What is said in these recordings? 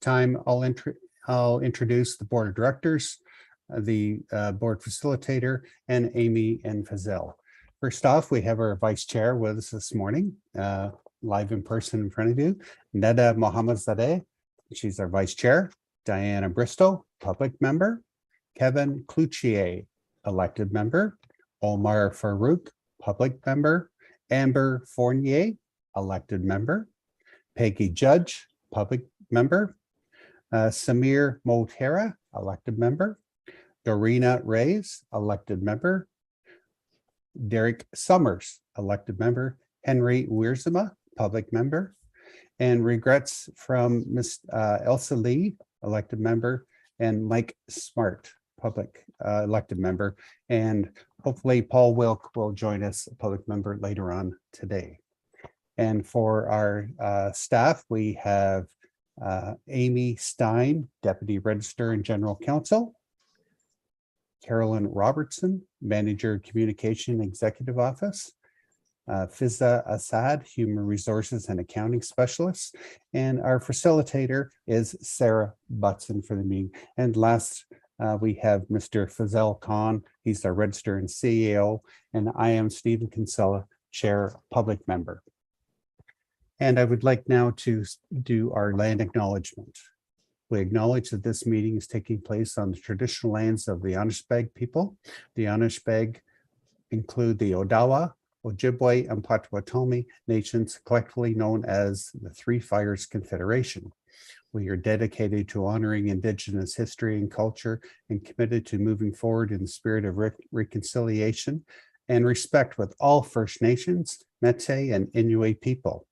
time, I'll introduce the board of directors, the board facilitator, and Amy and Fazell. First off, we have our vice chair with us this morning, live in person in front of you, Neda Mohammed-Zadeh. She's our vice chair. Diana Bristow, public member. Kevin Cloutier, elected member. Omar Farouk, public member. Amber Fournier, elected member. Peggy Judge, public member. Samir Motera, elected member. Dorina Reyes, elected member. Derek Summers, elected member. Henry Wiersma, public member. And regrets from Ms. Elsa Lee, elected member, and Mike Smart, public elected member. And hopefully Paul Wilk will join us, public member, later on today. And for our staff, we have Amy Stein, Deputy Registrar and General Counsel. Carolyn Robertson, Manager Communication Executive Office. Fiza Assad, Human Resources and Accounting Specialist. And our facilitator is Sarah Butson for the meeting. And last, we have Mr. Fazell Khan. He's our Registrar and CEO. And I am Stephen Kinsella, Chair, Public Member. And I would like now to do our land acknowledgement. We acknowledge that this meeting is taking place on the traditional lands of the Anishinaabeg people. The Anishinaabeg include the Odawa, Ojibwe, and Potawatomi nations, collectively known as the Three Fires Confederation. We are dedicated to honoring Indigenous history and culture and committed to moving forward in the spirit of reconciliation and respect with all First Nations, Métis, and Inuit people.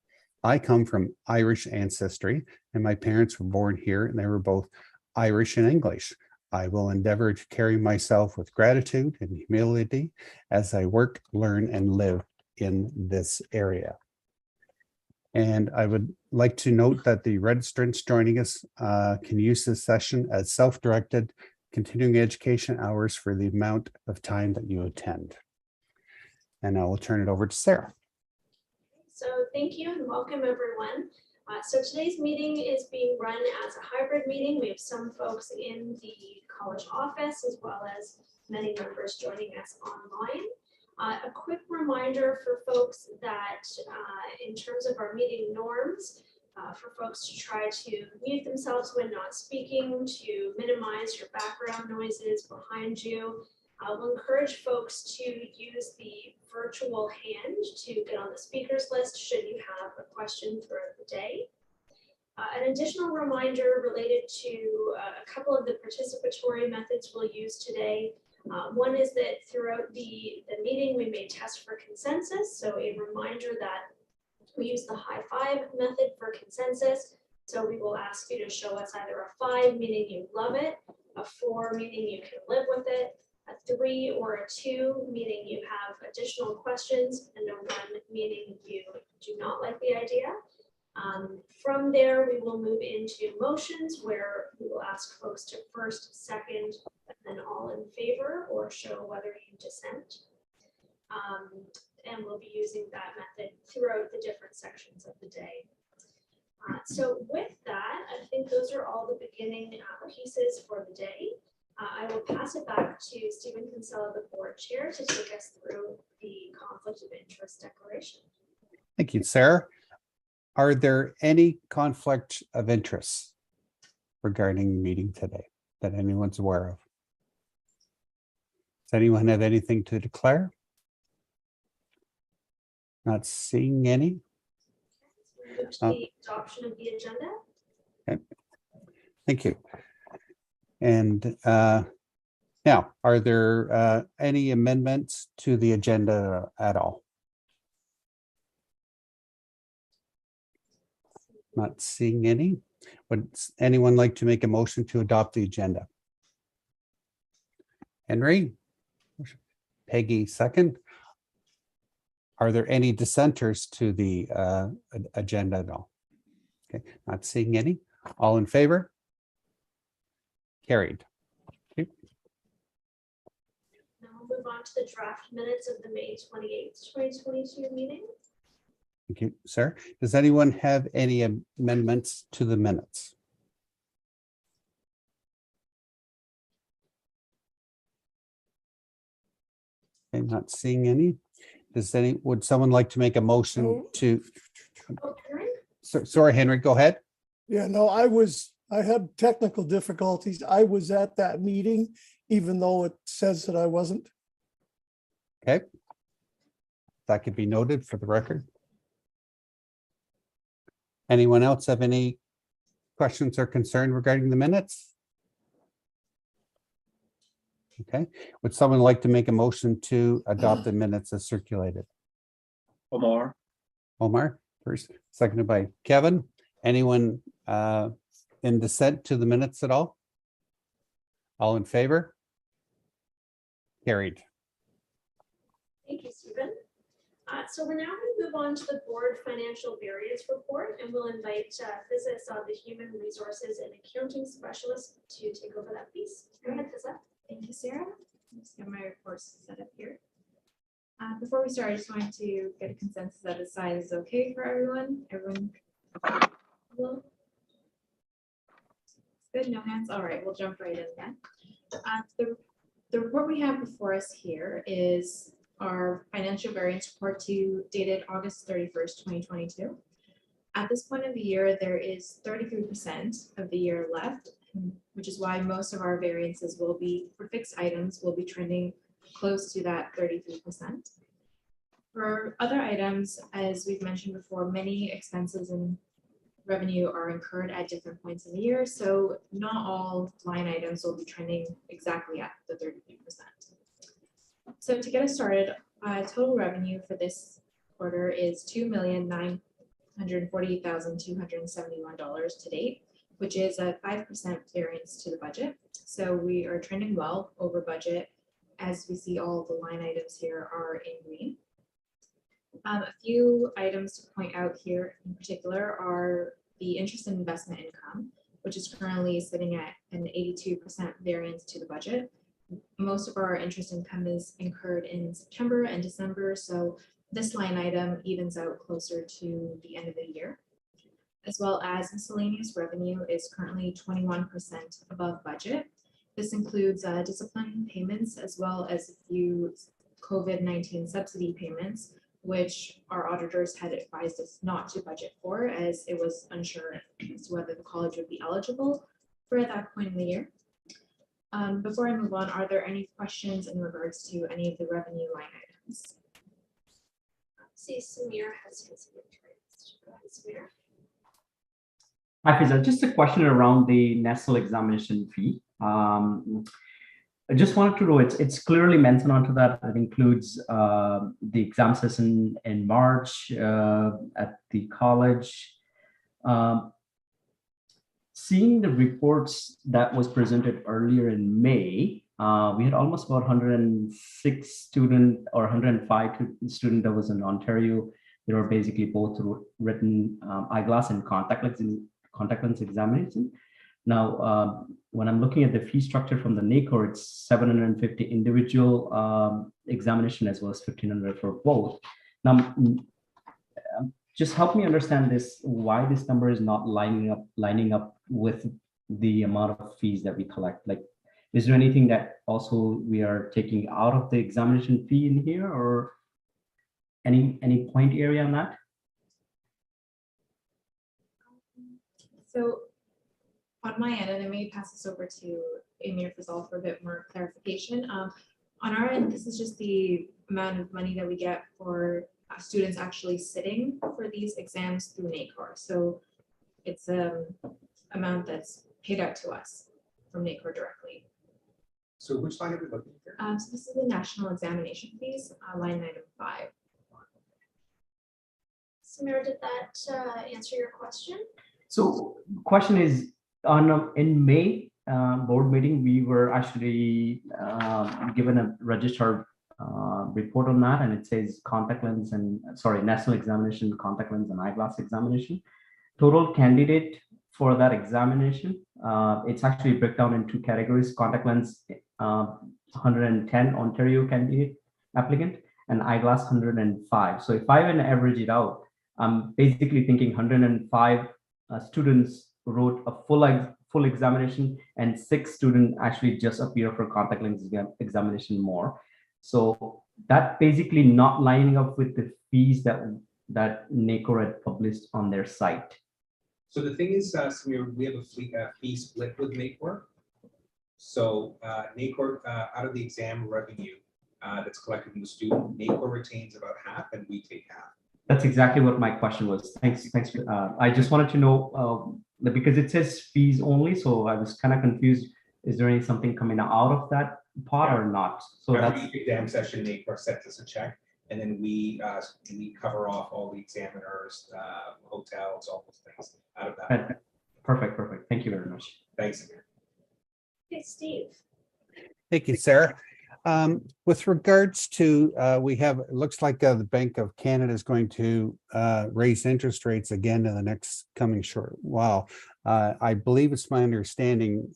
I come from Irish ancestry, and my parents were born here, and they were both Irish and English. I will endeavor to carry myself with gratitude and humility as I work, learn, and live in this area. And I would like to note that the registrants joining us can use this session as self-directed continuing education hours for the amount of time that you attend. And I will turn it over to Sarah. So thank you and welcome everyone. So today's meeting is being run as a hybrid meeting. We have some folks in the college office as well as many members joining us online. A quick reminder for folks that in terms of our meeting norms, for folks to try to mute themselves when not speaking, to minimize your background noises behind you. We'll encourage folks to use the virtual hand to get on the speakers list should you have a question throughout the day. An additional reminder related to a couple of the participatory methods we'll use today. One is that throughout the meeting, we may test for consensus. So a reminder that we use the high five method for consensus. So we will ask you to show us either a 5, meaning you love it, a 4, meaning you can live with it, a 3 or a 2, meaning you have additional questions, and a 1, meaning you do not like the idea. From there, we will move into motions where we will ask folks to first, second, and then all in favor or show whether you dissent. And we'll be using that method throughout the different sections of the day. So with that, I think those are all the beginning pieces for the day. I will pass it back to Stephen Kinsella, the board chair, to take us through the conflict of interest declaration. Thank you, Sarah. Are there any conflict of interest regarding the meeting today that anyone's aware of? Does anyone have anything to declare? Not seeing any. Move to the adoption of the agenda. Okay. Thank you. And now, are there any amendments to the agenda at all? Not seeing any. Would anyone like to make a motion to adopt the agenda? Henry? Peggy, second. Are there any dissenters to the agenda at all? Okay, not seeing any. All in favor? Carried. Okay. Now we'll move on to the draft minutes of the May 28th, 2022 meeting. Thank you, sir. Does anyone have any amendments to the minutes? I'm not seeing any. Would someone like to make a motion No. to, Oh, Karen? sorry, Henry, go ahead. Yeah, no, I had technical difficulties. I was at that meeting, even though it says that I wasn't. Okay. That could be noted for the record. Anyone else have any questions or concern regarding the minutes? Okay, would someone like to make a motion to adopt the minutes as circulated? Omar. Omar first, seconded by Kevin. Anyone in dissent to the minutes at all? All in favor? Carried. Thank you, Stephen. So we're now going to move on to the board financial variance report, and we'll invite Fizza, the human resources and accounting specialist, to take over that piece. Go ahead, Fizza. Thank you, Sarah. Just get my reports set up here. Before we start, I just wanted to get a consensus that the size is okay for everyone. Everyone, well, good, no hands. All right, we'll jump right in then. The report we have before us here is our financial variance report dated August 31st, 2022. At this point of the year, there is 33% of the year left, which is why most of our variances will be, for fixed items, will be trending close to that 33%. For other items, as we've mentioned before, many expenses and revenue are incurred at different points in the year, so not all line items will be trending exactly at the 33%. So to get us started, total revenue for this quarter is $2,948,271 to date, which is a 5% variance to the budget. So we are trending well over budget, as we see all the line items here are in green. A few items to point out here in particular are the interest and investment income, which is currently sitting at an 82% variance to the budget. Most of our interest income is incurred in September and December, so this line item evens out closer to the end of the year. As well as miscellaneous revenue is currently 21% above budget. This includes discipline payments as well as a few COVID-19 subsidy payments, which our auditors had advised us not to budget for, as it was unsure as to whether the college would be eligible for at that point in the year. Before I move on, are there any questions in regards to any of the revenue line items? See, Samir has his hand raised. Go ahead, Samir. Hi, Fizza. Just a question around the NESL examination fee. I just wanted to know, it's clearly mentioned onto that. It includes the exam session in March at the college. Seeing the reports that was presented earlier in May, we had almost about 106 student or 105 student that was in Ontario. They were basically both written eyeglass and contact lens examination. Now, when I'm looking at the fee structure from the NACOR, it's 750 individual examination as well as 1,500 for both. Now, just help me understand this, why this number is not lining up with the amount of fees that we collect. Like, is there anything that also we are taking out of the examination fee in here, or any point area on that? So on my end, and I may pass this over to Amy or Fazal for a bit more clarification. On our end, this is just the amount of money that we get for students actually sitting for these exams through NACOR. So it's an amount that's paid out to us from NACOR directly. So which line are we looking here? So this is the national examination fees, line item 5. Samir, did that answer your question? So question is, in May board meeting, we were actually given a registrar report on that, and it says national examination, contact lens and eyeglass examination. Total candidate for that examination, it's actually breakdown in 2 categories: contact lens 110 Ontario candidate applicant and eyeglass 105. So if I were to average it out, I'm basically thinking 105 students wrote a full examination, and 6 students actually just appear for contact lens examination more. So that basically not lining up with the fees that NACOR had published on their site. So the thing is, Samir, we have a fee split with NACOR. So NACOR, out of the exam revenue that's collected from the student, NACOR retains about half and we take half. That's exactly what my question was. Thanks. I just wanted to know, because it says fees only, so I was kind of confused. Is there something coming out of that pot or not? So Every that's exam session, NACOR sends us a check, and then we cover off all the examiners, hotels, all those things out of that. perfect. Thank you very much. Thanks, Samir. Okay, Steve. Thank you, Sarah. With regards to, we have, it looks like the Bank of Canada is going to raise interest rates again in the next coming short while. I believe it's my understanding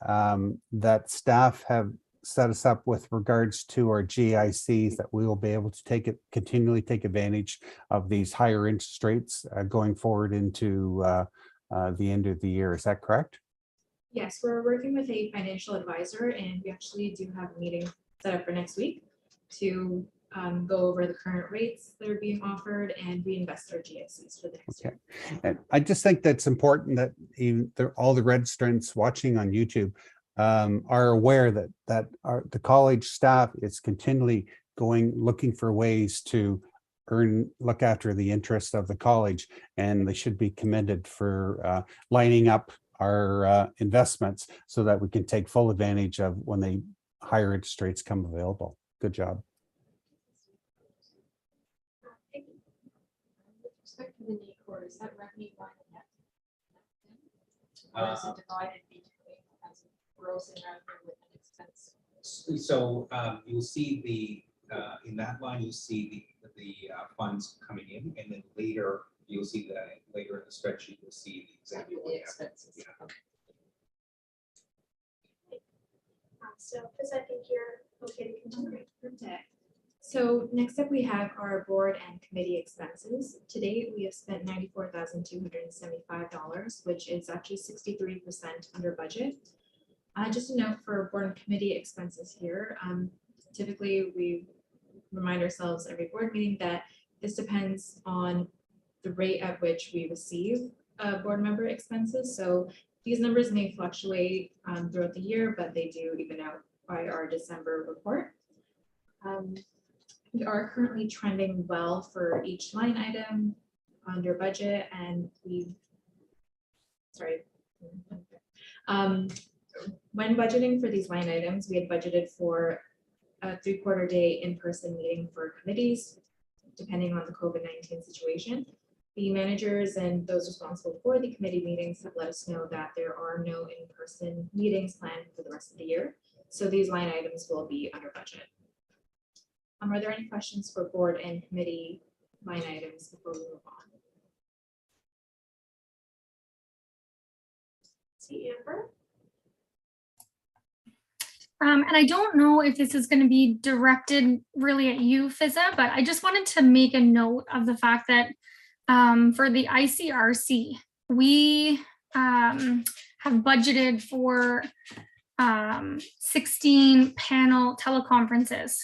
that staff have set us up with regards to our GICs that we will be able to continually take advantage of these higher interest rates going forward into the end of the year. Is that correct? Yes, we're working with a financial advisor and we actually do have a meeting set up for next week to go over the current rates that are being offered and reinvest our GICs for the next year. And I just think that's important that all the registrants watching on YouTube are aware that the college staff is continually looking for ways to look after the interests of the college, and they should be commended for lining up our investments so that we can take full advantage of when the higher interest rates come available. Good job. With respect to the NACOR, is that revenue line net? Or is it divided between as gross in revenue with an expense? So you'll see in that line, you'll see the funds coming in, and then later you'll see later in the spreadsheet, you'll see the example. The expenses. Yeah. So, because I think you're okay to continue. Okay. So next up, we have our board and committee expenses. To date, we have spent $94,275, which is actually 63% under budget. Just a note for board and committee expenses here. Typically, we remind ourselves every board meeting that this depends on the rate at which we receive board member expenses. So these numbers may fluctuate throughout the year, but they do even out by our December report. We are currently trending well for each line item under budget, and when budgeting for these line items, we had budgeted for a 3/4 day in-person meeting for committees, depending on the COVID-19 situation. The managers and those responsible for the committee meetings have let us know that there are no in-person meetings planned for the rest of the year. So these line items will be under budget. Are there any questions for board and committee line items before we move on? See, Amber? And I don't know if this is going to be directed really at you, Fizza, but I just wanted to make a note of the fact that for the ICRC, we have budgeted for 16 panel teleconferences.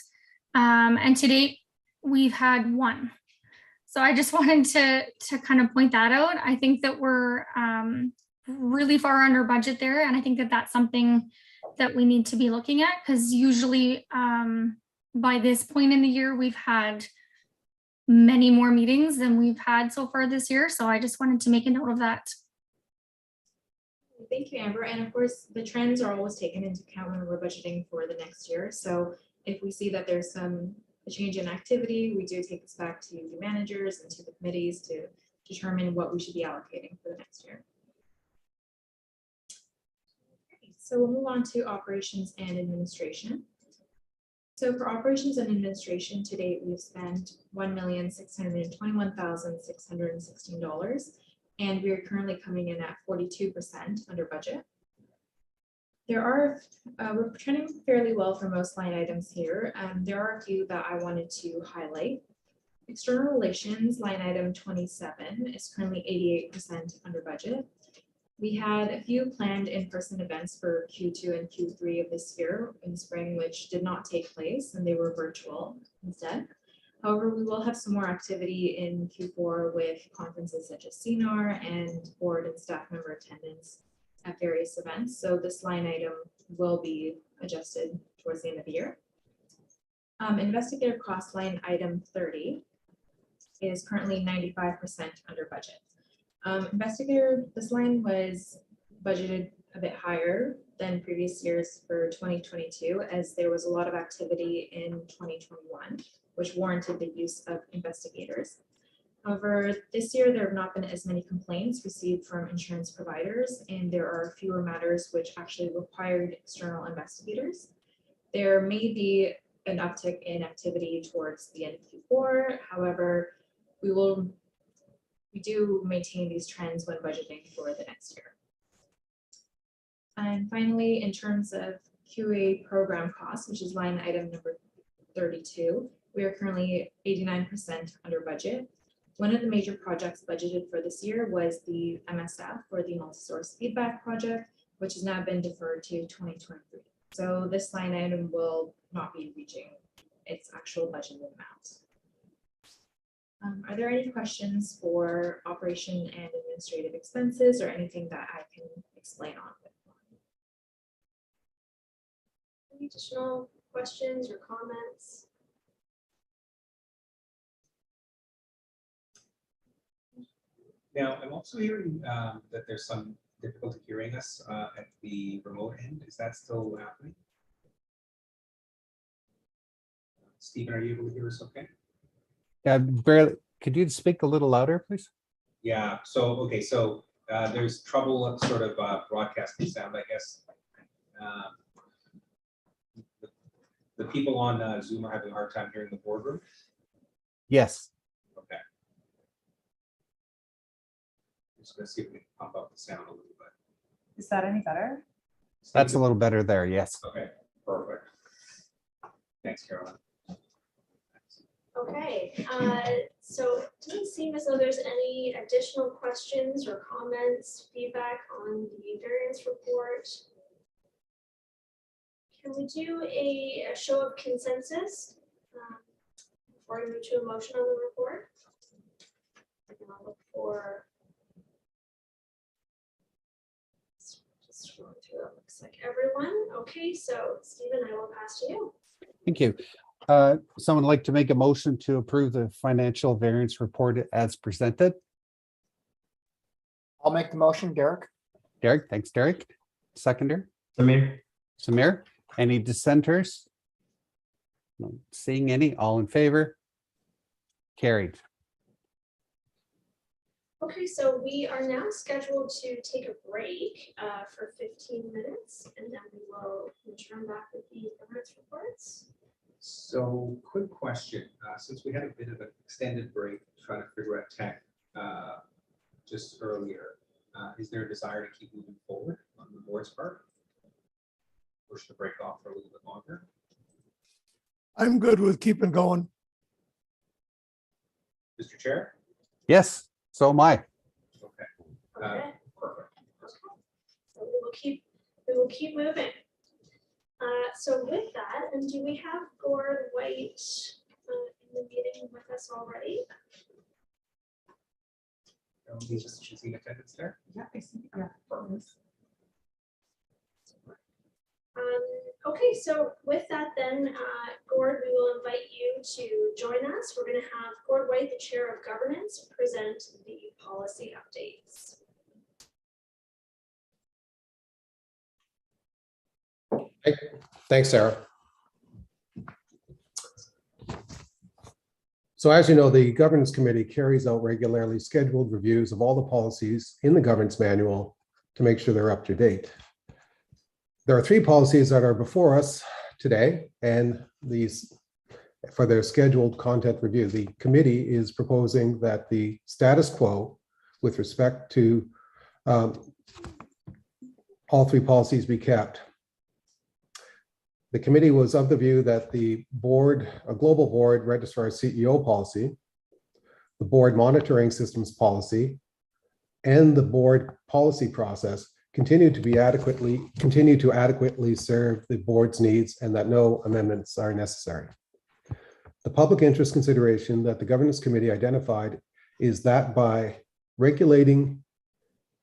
And to date, we've had one. So I just wanted to kind of point that out. I think that we're really far under budget there. And I think that that's something that we need to be looking at, because usually by this point in the year, we've had many more meetings than we've had so far this year. So I just wanted to make a note of that. Thank you, Amber. And of course, the trends are always taken into account when we're budgeting for the next year. So if we see that there's a change in activity, we do take this back to the managers and to the committees to determine what we should be allocating for the next year. Okay, so we'll move on to operations and administration. So for operations and administration, to date, we've spent $1,621,616, and we are currently coming in at 42% under budget. We're trending fairly well for most line items here. There are a few that I wanted to highlight. External relations, line item 27, is currently 88% under budget. We had a few planned in-person events for Q2 and Q3 of this year in spring, which did not take place, and they were virtual instead. However, we will have some more activity in Q4 with conferences such as CNAR and board and staff member attendance at various events. So this line item will be adjusted towards the end of the year. Investigator cost line item 30 is currently 95% under budget. Investigator, this line was budgeted a bit higher than previous years for 2022, as there was a lot of activity in 2021, which warranted the use of investigators. However, this year there have not been as many complaints received from insurance providers, and there are fewer matters which actually required external investigators. There may be an uptick in activity towards the end of Q4. However, we do maintain these trends when budgeting for the next year. And finally, in terms of QA program costs, which is line item number 32, we are currently 89% under budget. One of the major projects budgeted for this year was the MSF, or the multi-source feedback project, which has now been deferred to 2023. So this line item will not be reaching its actual budgeted amount. Are there any questions for operation and administrative expenses, or anything that I can explain on? Any additional questions or comments? Now, I'm also hearing that there's some difficulty hearing us at the remote end. Is that still happening? Stephen, are you able to hear us okay? Yeah, barely. Could you speak a little louder, please? Yeah, so, okay, so there's trouble sort of broadcasting sound, I guess. The people on Zoom are having a hard time hearing the boardroom. Yes. Okay. I'm just gonna see if we can pump up the sound a little bit. Is that any better? That's a little better there. Yes. Okay, perfect. Thanks, Carolyn. Okay, so it doesn't seem as though there's any additional questions or comments, feedback on the variance report. Can we do a show of consensus before we move to a motion on the report? And I'll look for. Just scrolling through, it looks like everyone. Okay, so Stephen, I will pass to you. Thank you. Someone like to make a motion to approve the financial variance report as presented? I'll make the motion, Derek. Derek, thanks, Derek. Seconder, Samir? Samir. Any dissenters? Not seeing any. All in favor? Carried. Okay, so we are now scheduled to take a break for 15 minutes, and then we will return back with the variance reports. So, quick question, since we had a bit of an extended break trying to figure out tech just earlier, is there a desire to keep moving forward on the board's part? Push the break off for a little bit longer? I'm good with keeping going. Mr. Chair? Yes, so am I. Okay, Okay, perfect. so we will keep moving. So with that, and do we have Gord White in the meeting with us already? She's in attendance there? Yeah, I see. Yeah. Okay, so with that then, Gord, we will invite you to join us. We're going to have Gord White, the Chair of Governance, present the policy updates. Thanks, Sarah. So as you know, the Governance Committee carries out regularly scheduled reviews of all the policies in the Governance Manual to make sure they're up to date. There are 3 policies that are before us today, and these, for their scheduled content review, the committee is proposing that the status quo with respect to all 3 policies be kept. The committee was of the view that the board, a global board registrar CEO policy, the board monitoring systems policy, and the board policy process continue to adequately serve the board's needs and that no amendments are necessary. The public interest consideration that the governance committee identified is that by regularly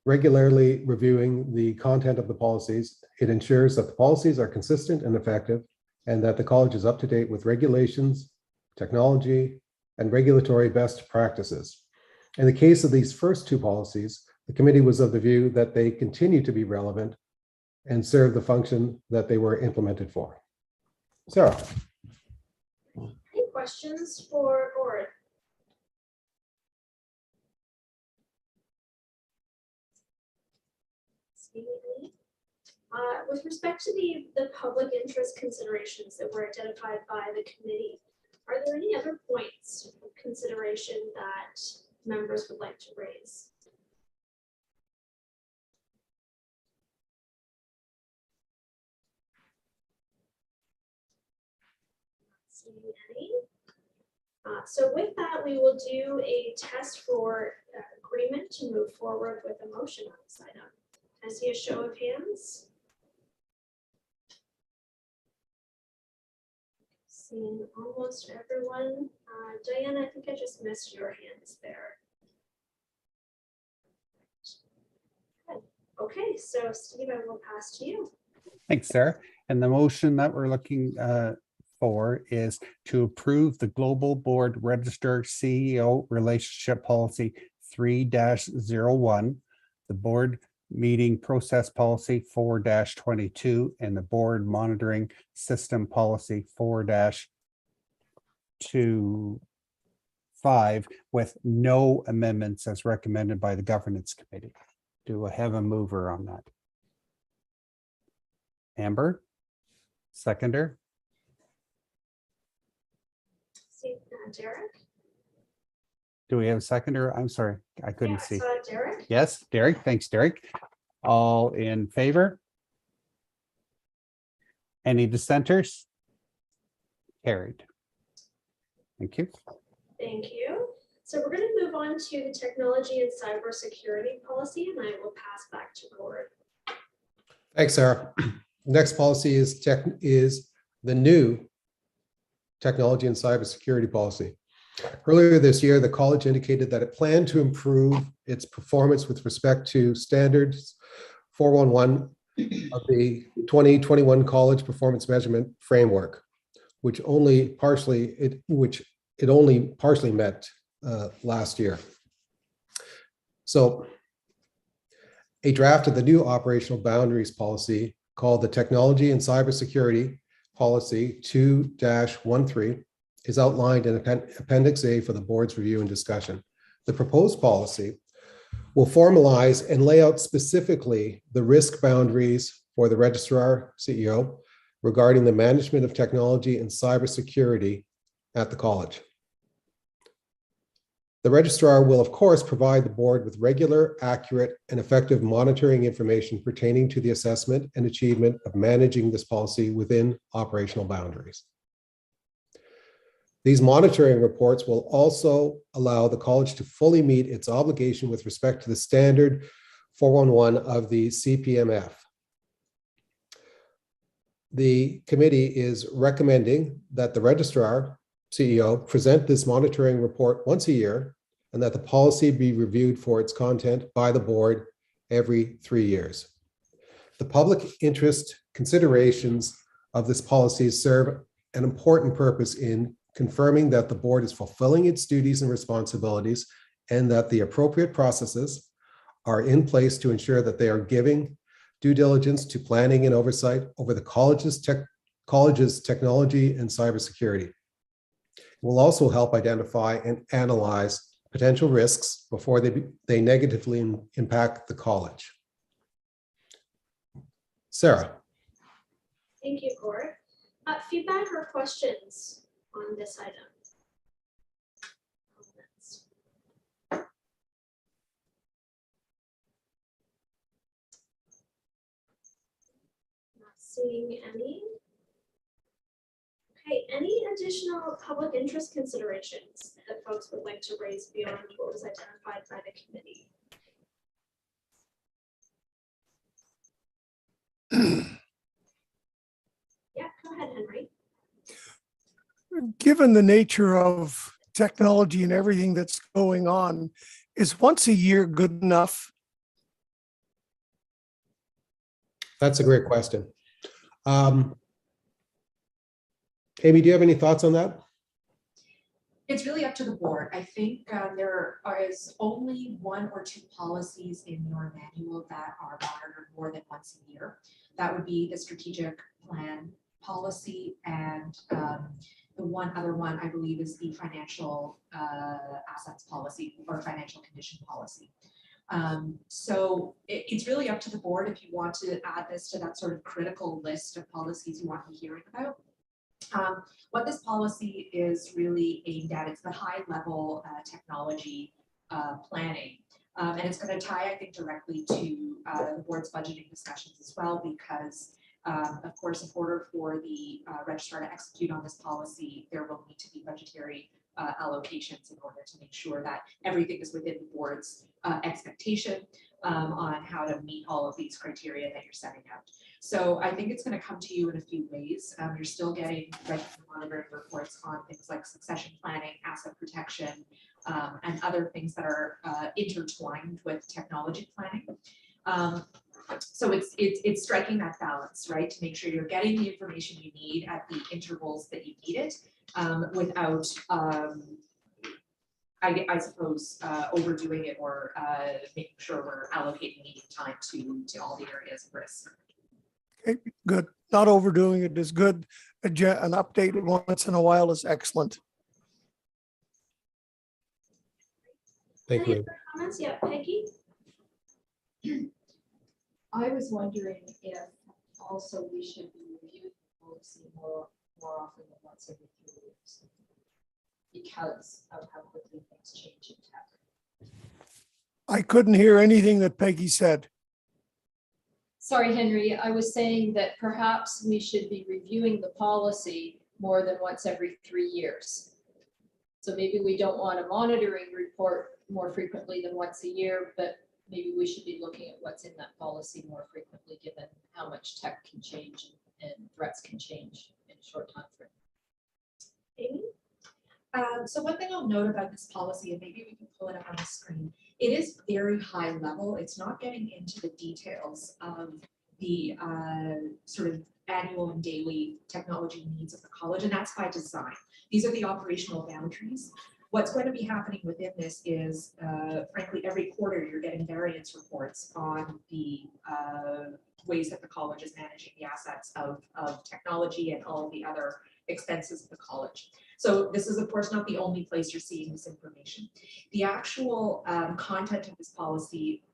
reviewing the content of the policies, it ensures that the policies are consistent and effective, and that the college is up to date with regulations, technology, and regulatory best practices. In the case of these first two policies, the committee was of the view that they continue to be relevant and serve the function that they were implemented for. Sarah. Any questions for Gord? With respect to the public interest considerations that were identified by the committee, are there any other points of consideration that members would like to raise? Seeing any. So with that, we will do a test for agreement to move forward with a motion on this item. I see a show of hands. Seeing almost everyone. Diane, I think I just missed your hands there. Good. Okay, so Steve, I will pass to you. Thanks, Sarah. And the motion that we're looking for is to approve the Global Board Register CEO Relationship Policy 3-01, the Board Meeting Process Policy 4-22, and the Board Monitoring System Policy 4-25, with no amendments as recommended by the Governance Committee. Do I have a mover on that? Amber? Seconder? Derek? Do we have a seconder? I'm sorry, I couldn't see. Derek? Yes, Derek. Thanks, Derek. All in favor? Any dissenters? Carried. Thank you. Thank you. So we're going to move on to the technology and cybersecurity policy, and I will pass back to Gord. Thanks, Sarah. Next policy is the new technology and cybersecurity policy. Earlier this year, the college indicated that it planned to improve its performance with respect to standards 411 of the 2021 College Performance Measurement Framework, which it only partially met last year. So a draft of the new operational boundaries policy called the Technology and Cybersecurity Policy 2-13 is outlined in Appendix A for the board's review and discussion. The proposed policy will formalize and lay out specifically the risk boundaries for the registrar CEO regarding the management of technology and cybersecurity at the college. The registrar will, of course, provide the board with regular, accurate, and effective monitoring information pertaining to the assessment and achievement of managing this policy within operational boundaries. These monitoring reports will also allow the college to fully meet its obligation with respect to the standard 411 of the CPMF. The committee is recommending that the registrar CEO present this monitoring report once a year, and that the policy be reviewed for its content by the board every 3 years. The public interest considerations of this policy serve an important purpose in confirming that the board is fulfilling its duties and responsibilities, and that the appropriate processes are in place to ensure that they are giving due diligence to planning and oversight over the college's technology and cybersecurity. It will also help identify and analyze potential risks before they negatively impact the college. Sarah. Thank you, Gord. Feedback or questions on this item? Not seeing any. Okay, any additional public interest considerations that folks would like to raise beyond what was identified by the committee? Given the nature of technology and everything that's going on, is once a year good enough? That's a great question. Amy, do you have any thoughts on that? It's really up to the board. I think is only 1 or 2 policies in your manual that are monitored more than once a year. That would be the strategic plan policy, and the one other one I believe is the financial assets policy or financial condition policy. So it's really up to the board if you want to add this to that sort of critical list of policies you want to be hearing about. What this policy is really aimed at, it's the high level technology planning. And it's going to tie, I think, directly to the board's budgeting discussions as well, because of course, in order for the registrar to execute on this policy, there will need to be budgetary allocations in order to make sure that everything is within the board's expectation on how to meet all of these criteria that you're setting out. So I think it's going to come to you in a few ways. You're still getting regular monitoring reports on things like succession planning, asset protection, and other things that are intertwined with technology planning. So it's striking that balance, right, to make sure you're getting the information you need at the intervals that you need it, without I suppose overdoing it or making sure we're allocating needed time to all the areas of risk. Okay, good. Not overdoing it is good. An update once in a while is excellent. Thank Any you. other comments? Yeah, Peggy? I was wondering if also we should be reviewing the policy more often than once every 3 years, because of how quickly things change in tech. I couldn't hear anything that Peggy said. Sorry, Henry, I was saying that perhaps we should be reviewing the policy more than once every 3 years. So maybe we don't want a monitoring report more frequently than once a year, but maybe we should be looking at what's in that policy more frequently, given how much tech can change and threats can change in a short time frame. Amy? So one thing I'll note about this policy, and maybe we can pull it up on the screen, it is very high level. It's not getting into the details of the sort of annual and daily technology needs of the college, and that's by design. These are the operational boundaries. What's going to be happening within this is, frankly, every quarter you're getting variance reports on the ways that the college is managing the assets of technology and all of the other expenses of the college. So this is, of course, not the only place you're seeing this information. The actual content of this policy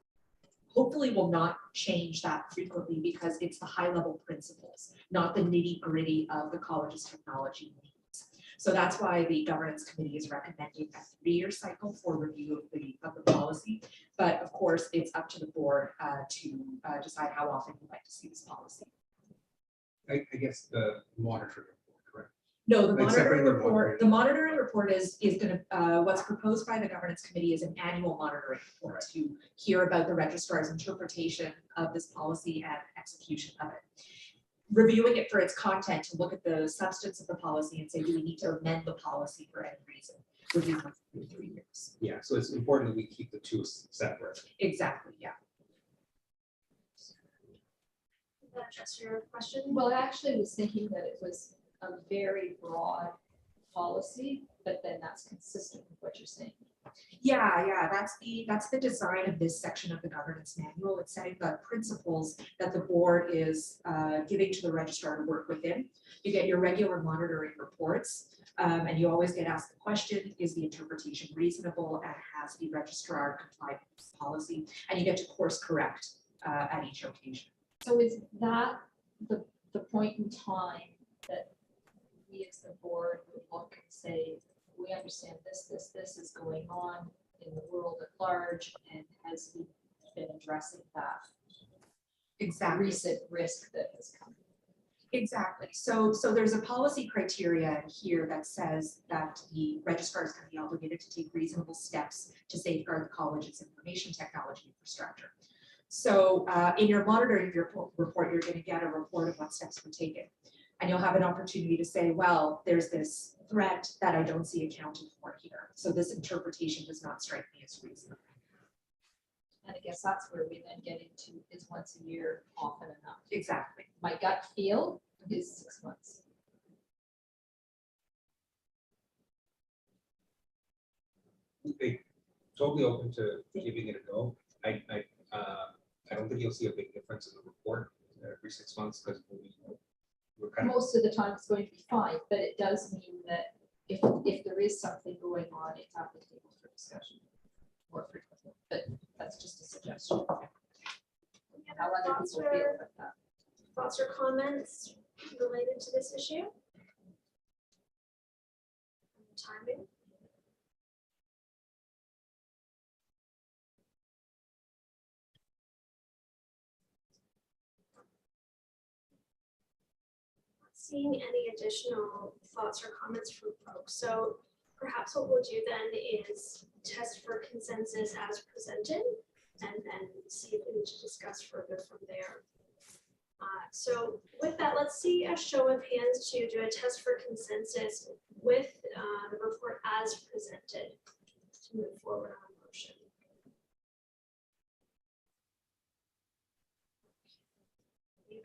hopefully will not change that frequently, because it's the high-level principles, not the nitty-gritty of the college's technology needs. So that's why the governance committee is recommending a 3-year cycle for review of the policy. But of course, it's up to the board to decide how often you'd like to see this policy. I guess the monitoring report, correct? No, the Like monitoring separate the report, monitoring. the monitoring report is gonna, what's proposed by the governance committee is an annual monitoring report to hear about the registrar's interpretation of this policy and execution of it. Reviewing it for its content, to look at the substance of the policy and say, do we need to amend the policy for any reason? Review once every 3 years. Yeah, so it's important that we keep the two separate. Exactly, yeah. Did that address your question? Well, I actually was thinking that it was a very broad policy, but then that's consistent with what you're saying. Yeah, that's the design of this section of the governance manual. It's setting the principles that the board is giving to the registrar to work within. You get your regular monitoring reports, and you always get asked the question, is the interpretation reasonable, and has the registrar complied with this policy? And you get to course correct at each occasion. So is that the point in time that we as the board would look and say, we understand this is going on in the world at large, and has he been addressing that Exactly. recent risk that has come? Exactly. So there's a policy criteria here that says that the registrar is going to be obligated to take reasonable steps to safeguard the college's information technology infrastructure. So in your monitoring report, you're going to get a report of what steps were taken. And you'll have an opportunity to say, well, there's this threat that I don't see accounted for here. So this interpretation does not strike me as reasonable. And I guess that's where we then get into is once a year often enough. Exactly. My gut feel is 6 months. They totally open to giving it a go. I don't think you'll see a big difference in the report every 6 months because we're kind of. Most of the time it's going to be fine, but it does mean that if there is something going on, it's at the table for discussion more frequently, but that's just a suggestion. Any How other other thoughts people feel or, about that. thoughts or comments related to this issue? Timing? Seeing any additional thoughts or comments from folks. So perhaps what we'll do then is test for consensus as presented and then see if we need to discuss further from there. So with that, let's see a show of hands to do a test for consensus with the report as presented to move forward on a motion.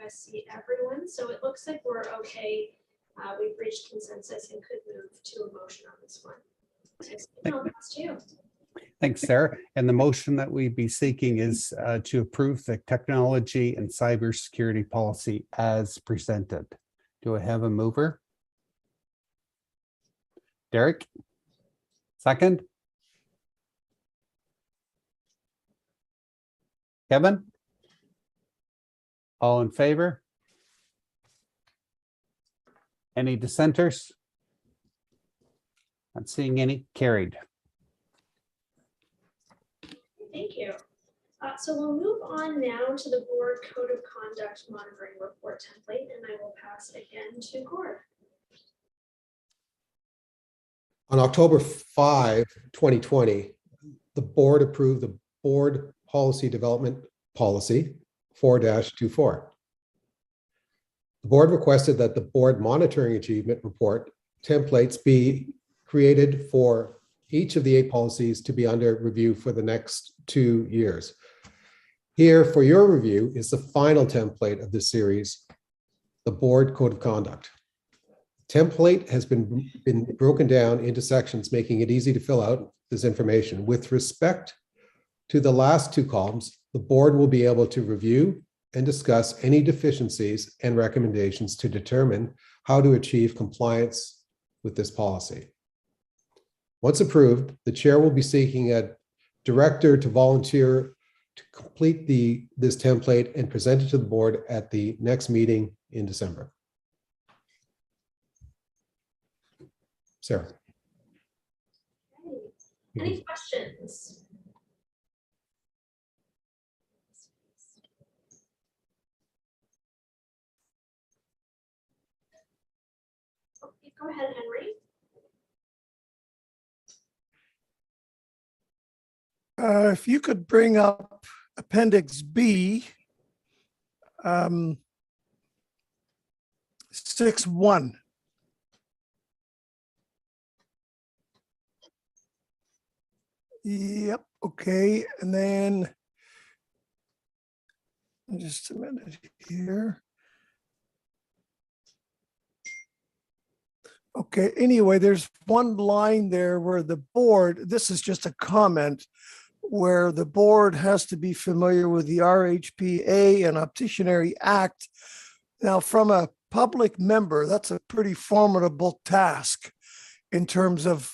I see everyone, so it looks like we're okay. We've reached consensus and could move to a motion on this one. So, Stephen, I'll pass to you. Thanks, Sarah. And the motion that we'd be seeking is to approve the technology and cybersecurity policy as presented. Do I have a mover? Derek? Second? Kevin? All in favor? Any dissenters? Not seeing any. Carried. Thank you. So we'll move on now to the board code of conduct monitoring report template, and I will pass again to Gord. On October 5, 2020, the board approved the board policy development policy 4-24. The board requested that the board monitoring achievement report templates be created for each of the 8 policies to be under review for the next 2 years. Here for your review is the final template of this series, the board code of conduct. Template has been broken down into sections, making it easy to fill out this information. With respect to the last 2 columns, the board will be able to review and discuss any deficiencies and recommendations to determine how to achieve compliance with this policy. Once approved, the chair will be seeking a director to volunteer to complete this template and present it to the board at the next meeting in December. Sarah. Okay. Any questions? Okay, go ahead, Henry. If you could bring up Appendix B, 6.1. Yep, okay, and then just a minute here. Okay, anyway, there's one line there where the board, this is just a comment, where the board has to be familiar with the RHPA and Opticianary Act. Now, from a public member, that's a pretty formidable task in terms of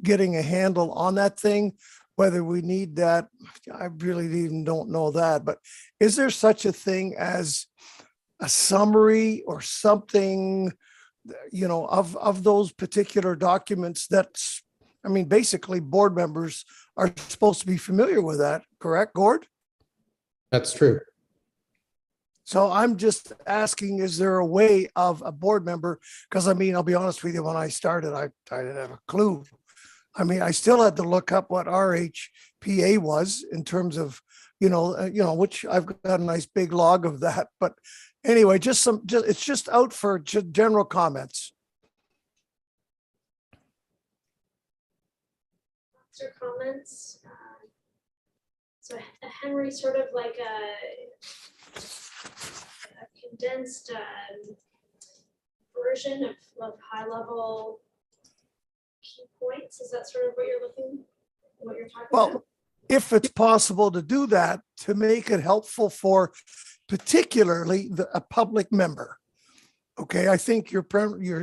getting a handle on that thing. Whether we need that, I really even don't know that. But is there such a thing as a summary or something, you know, of those particular documents that's, I mean, basically board members are supposed to be familiar with that, correct, Gord? That's true. So I'm just asking, is there a way of a board member? Because I mean, I'll be honest with you, when I started, I didn't have a clue. I mean, I still had to look up what RHPA was in terms of, which I've got a nice big log of that. But anyway, it's just out for general comments. thoughts or comments? So Henry, sort of like a condensed version of high-level key points. Is that sort of what you're talking about? Well, if it's possible to do that, to make it helpful for particularly a public member. Okay, I think your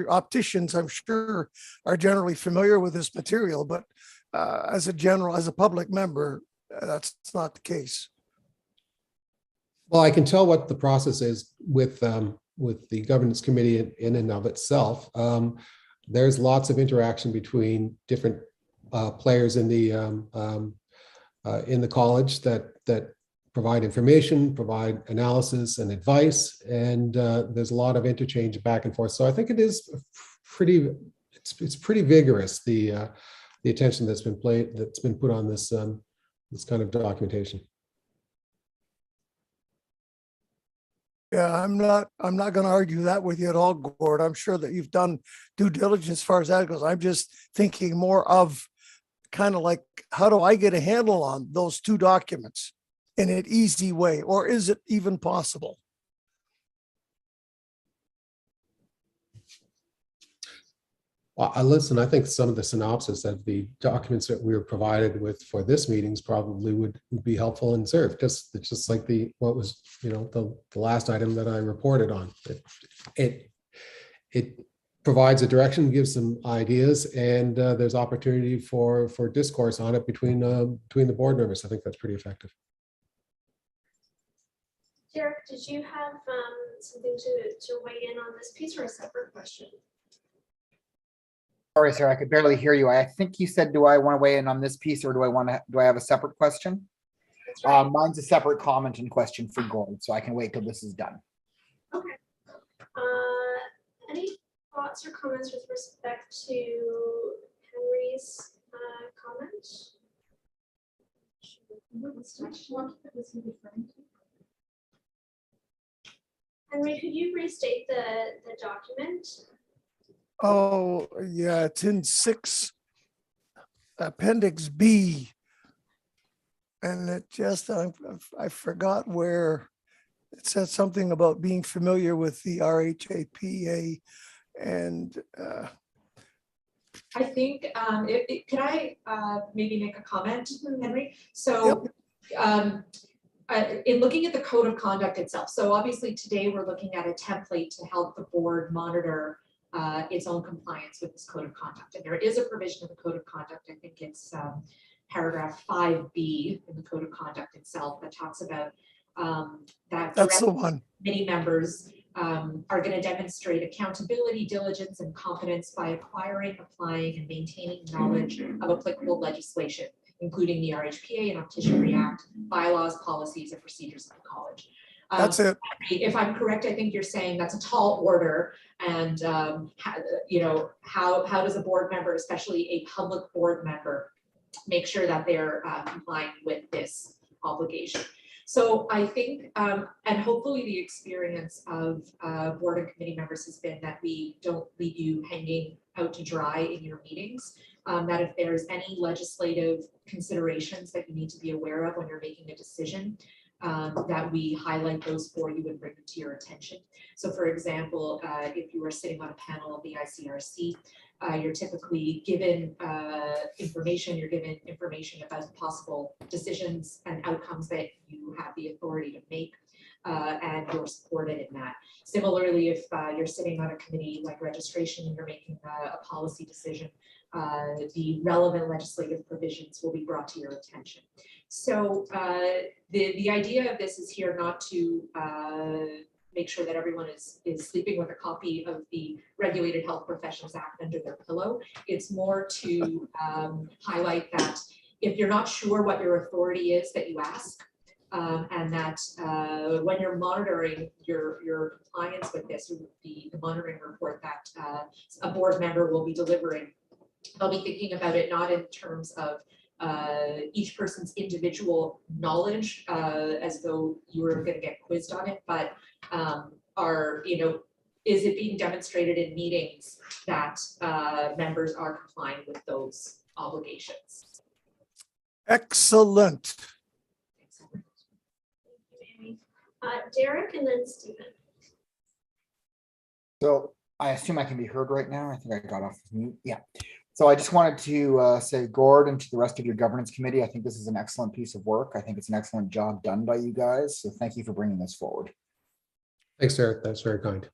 opticians, I'm sure, are generally familiar with this material, but as a public member, that's not the case. Well, I can tell what the process is with the governance committee in and of itself. There's lots of interaction between different players in the college that provide information, provide analysis and advice, and there's a lot of interchange back and forth. So I think it is it's pretty vigorous, the attention that's been put on this this kind of documentation. Yeah, I'm not going to argue that with you at all, Gord. I'm sure that you've done due diligence as far as that goes. I'm just thinking more of kind of like, how do I get a handle on those two documents in an easy way, or is it even possible? Well, listen, I think some of the synopsis of the documents that we were provided with for this meetings probably would be helpful and serve. Just like what was, the last item that I reported on. It provides a direction, gives some ideas, and there's opportunity for discourse on it between the board members. I think that's pretty effective. Derek, did you have something to weigh in on this piece, or a separate question? Sorry, sir, I could barely hear you. I think you said, do I want to weigh in on this piece, or do I have a separate question? That's right. Mine's a separate comment and question for Gold, so I can wait till this is done. Okay. Any thoughts or comments with respect to Henry's comment? Henry, could you restate the document? Oh, yeah, it's in 6 Appendix B. And it just, I forgot where it said something about being familiar with the RHAPA and I think, can I maybe make a comment, Henry? So in looking at the code of conduct itself, so obviously today we're looking at a template to help the board monitor its own compliance with this code of conduct. And there is a provision of the code of conduct, I think it's paragraph 5B in the code of conduct itself, that talks about that that's the one. Committee members are going to demonstrate accountability, diligence, and competence by acquiring, applying, and maintaining knowledge of applicable legislation, including the RHPA and Opticianry Act, bylaws, policies, and procedures of the college. That's it. If I'm correct, I think you're saying that's a tall order, and how does a board member, especially a public board member, make sure that they're complying with this obligation? So I think, and hopefully the experience of board and committee members has been that we don't leave you hanging out to dry in your meetings, that if there's any legislative considerations that you need to be aware of when you're making a decision, that we highlight those for you and bring them to your attention. So for example, if you are sitting on a panel of the ICRC, you're typically given information about possible decisions and outcomes that you have the authority to make, and you're supported in that. Similarly, if you're sitting on a committee like registration and you're making a policy decision, the relevant legislative provisions will be brought to your attention. So the idea of this is here not to make sure that everyone is sleeping with a copy of the Regulated Health Professions Act under their pillow. It's more to highlight that if you're not sure what your authority is, that you ask, and that when you're monitoring your compliance with this, the monitoring report that a board member will be delivering, they'll be thinking about it not in terms of each person's individual knowledge, as though you were going to get quizzed on it, but is it being demonstrated in meetings that members are complying with those obligations? Excellent. Thank you, Amy. Derek and then Stephen. So I assume I can be heard right now. I think I got off of mute. Yeah. So I just wanted to say, Gord, and to the rest of your governance committee, I think this is an excellent piece of work. I think it's an excellent job done by you guys. So thank you for bringing this forward. Thanks, Derek. That's very kind.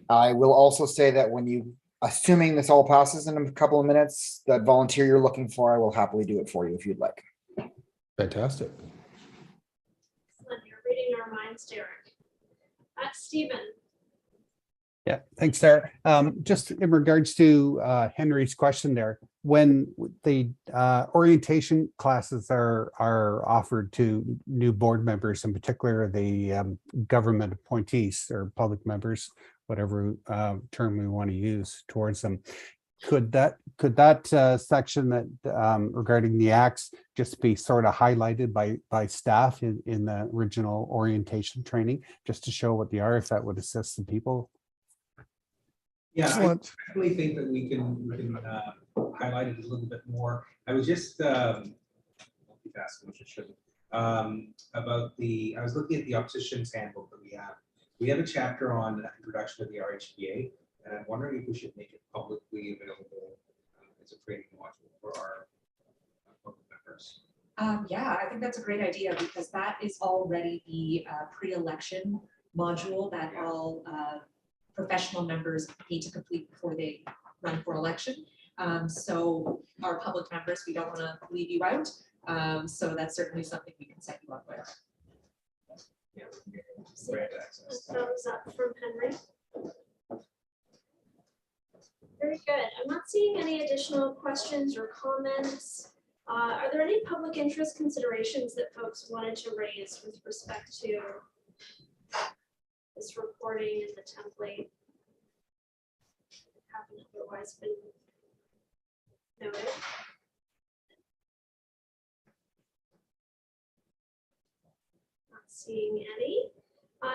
I will also say that when you, assuming this all passes in a couple of minutes, that volunteer you're looking for, I will happily do it for you if you'd like. Fantastic. Excellent. You're reading our minds, Derek. Stephen. Yeah, thanks, Sarah. Just in regards to Henry's question there, when the orientation classes are offered to new board members, in particular the government appointees or public members, whatever term we want to use towards them, could that section that regarding the acts just be sort of highlighted by staff in the original orientation training, just to show what they are, if that would assist some people? Yeah, I Excellent. definitely think that we can highlight it a little bit more. I was just multitasking, which I shouldn't. I was looking at the opticians handbook that we have. We have a chapter on introduction to the RHPA, and I'm wondering if we should make it publicly available as a training module for our public members. Yeah, I think that's a great idea because that is already the pre-election module that all professional members need to complete before they run for election. So our public members, we don't want to leave you out. So that's certainly something we can set you up with. Yeah, grant access. Thumbs up from Henry. Very good. I'm not seeing any additional questions or comments. Are there any public interest considerations that folks wanted to raise with respect to this reporting and the template? Haven't otherwise been noted. Not seeing any.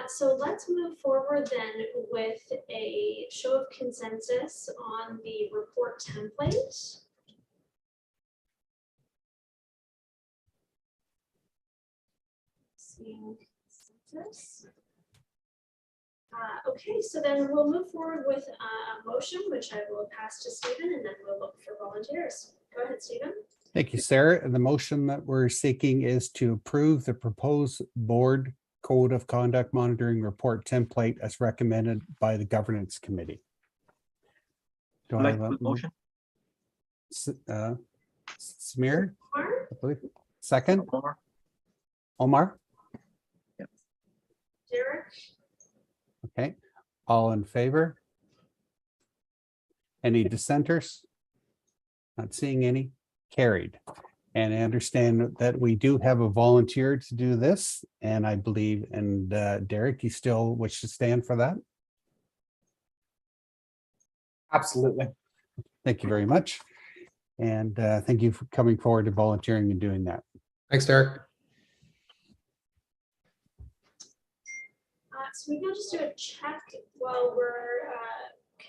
So let's move forward then with a show of consensus on the report template. Seeing consensus. Okay, so then we'll move forward with a motion, which I will pass to Stephen, and then we'll look for volunteers. Go ahead, Stephen. Thank you, Sarah. And the motion that we're seeking is to approve the proposed board code of conduct monitoring report template as recommended by the governance committee. Do I have a motion? Samir, Omar? I believe. Second? Omar? Derek? Okay, all in favor? Any dissenters? Not seeing any. Carried. And I understand that we do have a volunteer to do this, and I believe, and Derek, you still wish to stand for that? Absolutely. Thank you very much. And thank you for coming forward and volunteering and doing that. Thanks, Derek. So we can just do a check while we're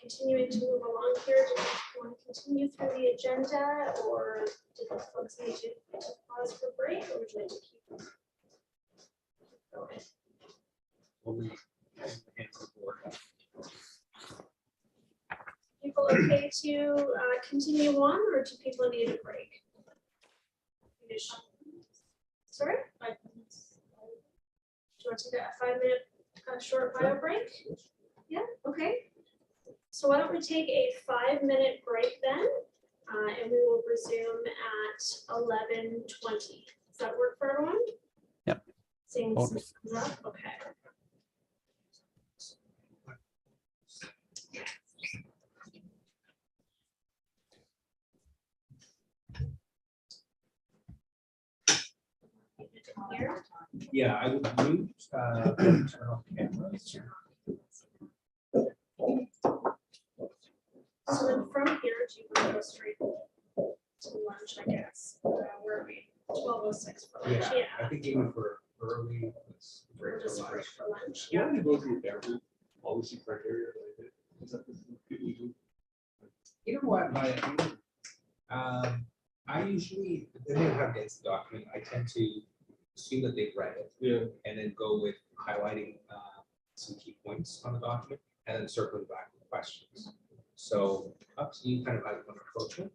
continuing to move along here. Do you want to continue through the agenda, or did the folks need to pause for break, or would you like to keep going? We'll leave hands on board. People okay to continue on, or do people need a break? Sorry? 5 minutes. Do you want to take a 5-minute short bio break? Yeah, okay. So why don't we take a 5-minute break then, and we will resume at 11:20. Does that work for everyone? Yep. Seeing Oh. some thumbs up, okay. Here. Yeah, I would mute, turn off cameras. So then from here, do you want to go straight to lunch, I guess? Where are we? 12:06 for lunch, Yeah, yeah. I think even for early, let's break We'll for just break lunch. for lunch, Yeah, yeah. you go through every policy criteria like that. Is that the people do? You know what, I usually, depending on how dense the document, I tend to assume that they've read it. Yeah. And then go with highlighting some key points on the document and then circling back with questions. So up to you kind of how you want to approach it.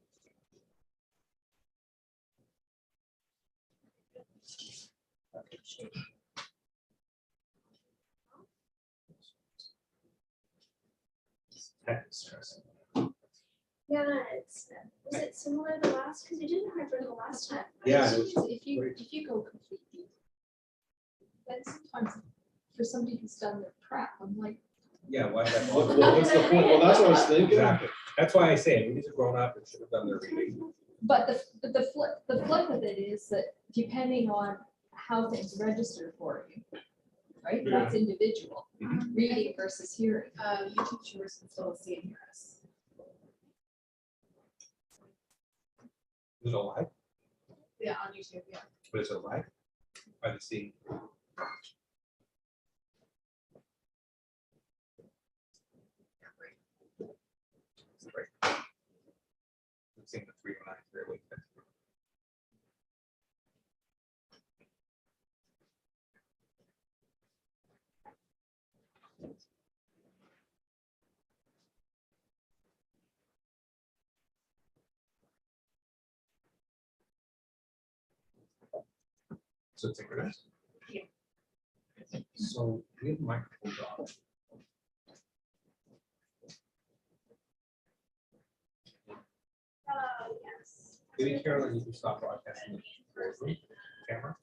Heck, it's stressing. Yeah, was it similar the last, because you didn't hybrid the last time? Yeah, The it was thing is, great. if you go completely, then sometimes for somebody who's done their prep, I'm like, Yeah, why did that? What's the point? Well, that's what I was thinking. Exactly. That's why I say, when these are grown up and should have done their reading. but the flip of it is that depending on how things register for you, right? That's individual, reading versus hearing. YouTube viewers can still see and hear us. Is it all live? Yeah, on YouTube, yeah. But is it live? Are they seeing? Great. I'm seeing the 309 clearly. So it's synchronous? Yeah. So we have microphones on. Yes. Maybe Carolyn, you can stop broadcasting the boardroom camera.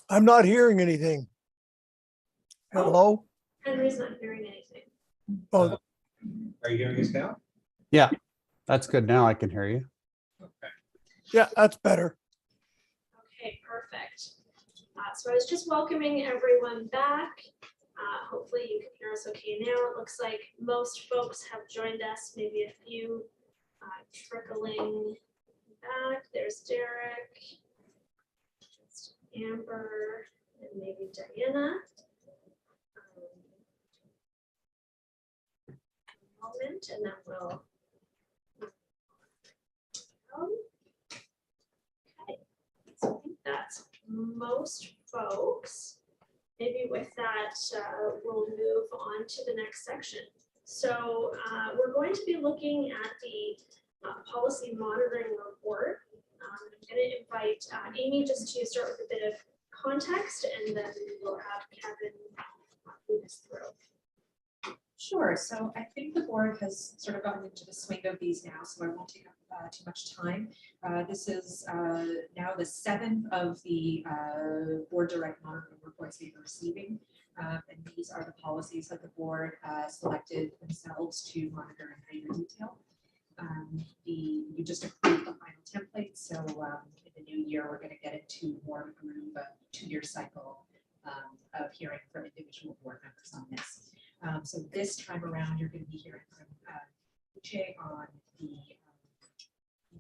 I'm not hearing anything. Hello? Henry's not hearing anything. Oh, Are you hearing us now? Yeah, that's good. Now I can hear you. Okay. yeah, that's better. Okay, perfect. So I was just welcoming everyone back. Hopefully you can hear us okay now. It looks like most folks have joined us, maybe a few trickling back. There's Derek, just Amber, and maybe Diana. Moment, and then we'll. Okay, so I think that's most folks. Maybe with that, we'll move on to the next section. So we're going to be looking at the policy monitoring report. I'm going to invite Amy just to start with a bit of context, and then we'll have Kevin lead us through. Sure, so I think the board has sort of gotten into the swing of these now, so I won't take up too much time. This is now the 7th of the board direct monitoring reports they've been receiving. And these are the policies that the board selected themselves to monitor in greater detail. You just approved the final template, so in the new year, we're going to get into more of a groove, a 2-year cycle of hearing from individual board members on this. So this time around, you're going to be hearing from Uche on the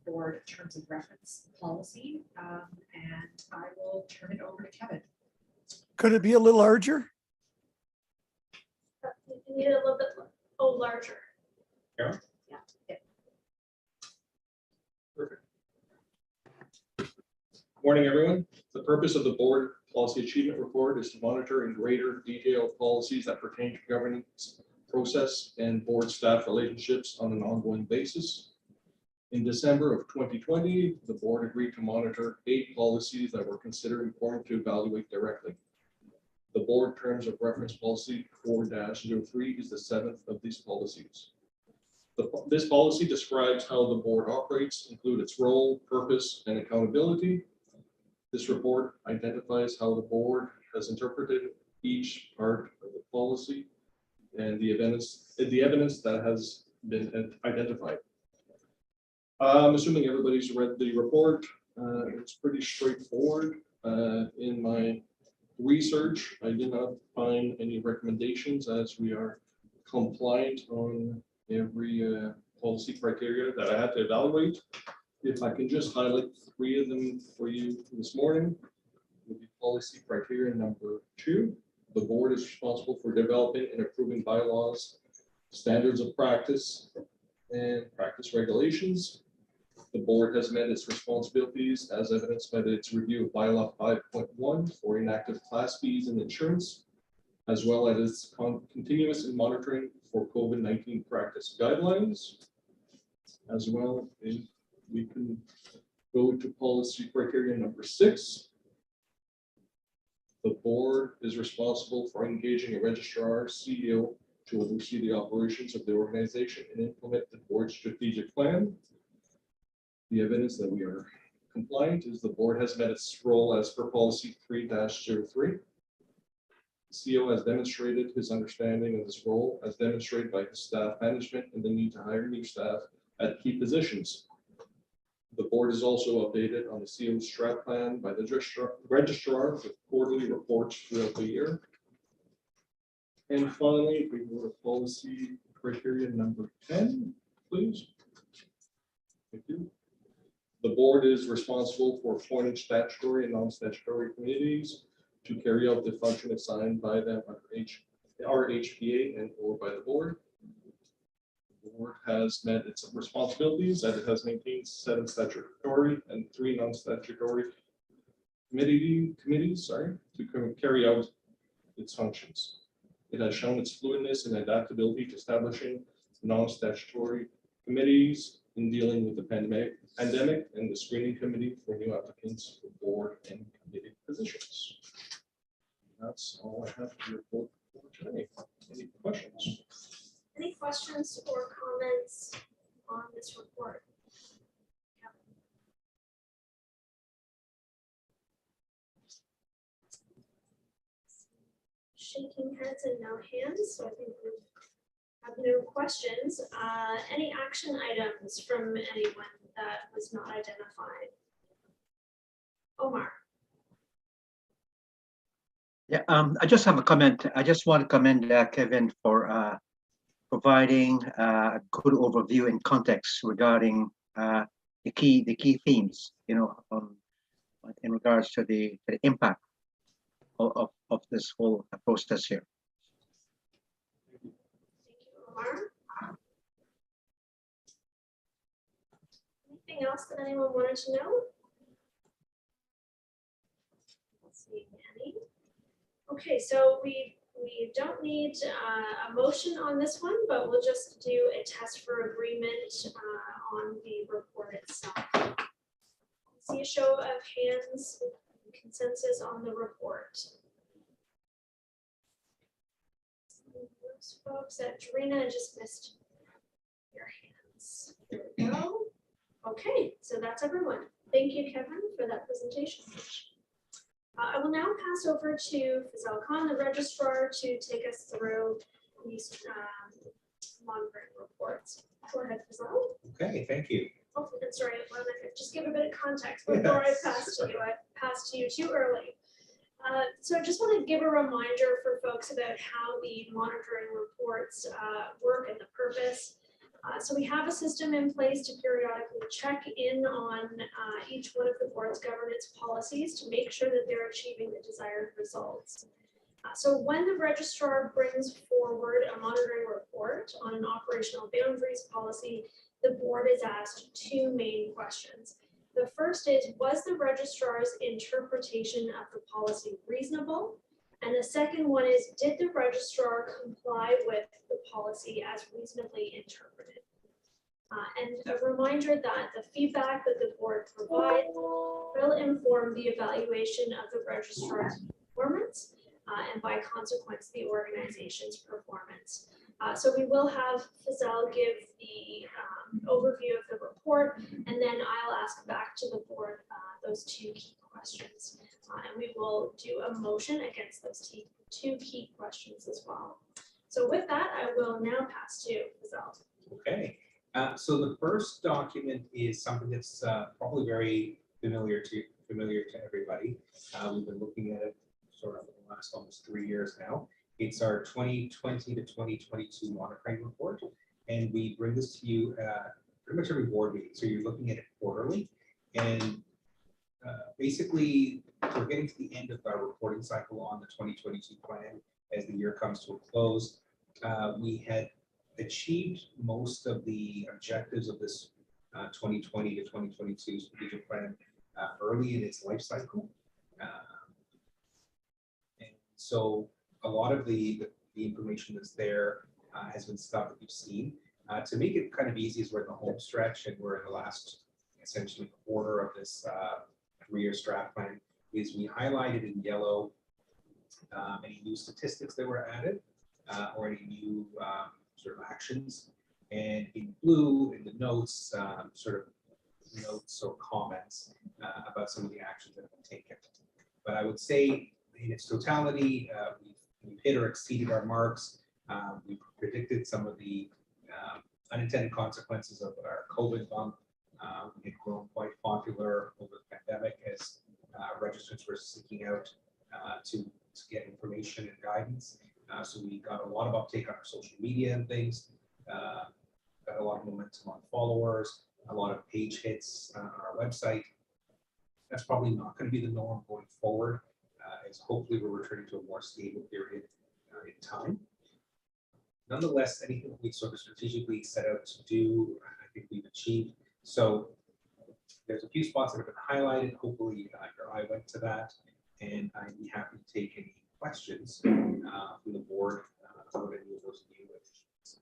board terms of reference policy, and I will turn it over to Kevin. Could it be a little larger? You need it a little bit larger. Yeah. Yeah. Perfect. Morning, everyone. The purpose of the board policy achievement report is to monitor in greater detail policies that pertain to governance process and board staff relationships on an ongoing basis. In December of 2020, the board agreed to monitor 8 policies that were considered important to evaluate directly. The board terms of reference policy 4-03 is the 7th of these policies. This policy describes how the board operates, include its role, purpose, and accountability. This report identifies how the board has interpreted each part of the policy and the evidence that has been identified. I'm assuming everybody's read the report. It's pretty straightforward. In my research, I did not find any recommendations as we are compliant on every policy criteria that I had to evaluate. If I can just highlight 3 of them for you this morning, would be policy criteria number 2. The board is responsible for developing and approving bylaws, standards of practice, and practice regulations. The board has met its responsibilities as evidenced by its review of bylaw 5.1 for inactive class Bs in insurance, as well as its continuous monitoring for COVID-19 practice guidelines, as well as we can go to policy criteria number 6. The board is responsible for engaging a registrar CEO to oversee the operations of the organization and implement the board's strategic plan. The evidence that we are compliant is the board has met its role as per policy 3-03. CEO has demonstrated his understanding of this role as demonstrated by his staff management and the need to hire new staff at key positions. The board is also updated on the CO's strat plan by the registrar with quarterly reports throughout the year. And finally, if we go to policy criteria number 10, please. Thank you. The board is responsible for appointing statutory and non-statutory committees to carry out the function assigned by them under RHPA and or by the board. The board has met its responsibilities as it has maintained 7 statutory and 3 non-statutory committees to carry out its functions. It has shown its fluidness and adaptability to establishing non-statutory committees in dealing with the pandemic and the screening committee for new applicants for board and committee positions. That's all I have to report for today. Any questions? Any questions or comments on this report? shaking heads and no hands, so I think we have no questions. Any action items from anyone that was not identified? Omar. Yeah, I just have a comment. I just want to commend Kevin for providing a good overview and context regarding the key themes, in regards to the impact of this whole process here. Thank you, Omar. Anything else that anyone wanted to know? Let's see, Annie. Okay, so we don't need a motion on this one, but we'll just do a test for agreement on the report itself. See a show of hands, consensus on the report. Those folks at Dorina just missed your hands. There we go. Okay, so that's everyone. Thank you, Kevin, for that presentation. I will now pass over to Fazal Khan, the registrar, to take us through these monitoring reports. Go ahead, Fazal. Okay, thank you. Oh, that's right. Well, just give a bit of context before I pass to you. I passed to you too early. So I just want to give a reminder for folks about how the monitoring reports work and the purpose. So we have a system in place to periodically check in on each one of the board's governance policies to make sure that they're achieving the desired results. So when the registrar brings forward a monitoring report on an operational boundaries policy, the board is asked two main questions. The first is, was the registrar's interpretation of the policy reasonable? And the second one is, did the registrar comply with the policy as reasonably interpreted? And a reminder that the feedback that the board provides will inform the evaluation of the registrar's performance and by consequence, the organization's performance. So we will have Fazal give the overview of the report, and then I'll ask back to the board those two key questions. And we will do a motion against those two key questions as well. So with that, I will now pass to Fazal. Okay. So the first document is something that's probably very familiar to everybody. We've been looking at it sort of for the last almost 3 years now. It's our 2020 to 2022 monitoring report, and we bring this to you pretty much every board meeting. So you're looking at it quarterly, and basically we're getting to the end of our reporting cycle on the 2022 plan as the year comes to a close. We had achieved most of the objectives of this 2020 to 2022 strategic plan early in its life cycle. And so a lot of the information that's there has been stuff that you've seen. To make it kind of easy, as we're in the home stretch and we're in the last essentially quarter of this 3-year strat plan, is we highlighted in yellow any new statistics that were added or any new sort of actions, and in blue in the notes, sort of notes or comments about some of the actions that have been taken. But I would say in its totality, we've hit or exceeded our marks. We predicted some of the unintended consequences of our COVID bump. We had grown quite popular over the pandemic as registrants were seeking out to get information and guidance. So we got a lot of uptake on our social media and things, got a lot of momentum on followers, a lot of page hits on our website. That's probably not going to be the norm going forward, as hopefully we're returning to a more stable period in time. Nonetheless, anything that we sort of strategically set out to do, I think we've achieved. So there's a few spots that have been highlighted. Hopefully your eye went to that, and I'd be happy to take any questions from the board or any of those new additions.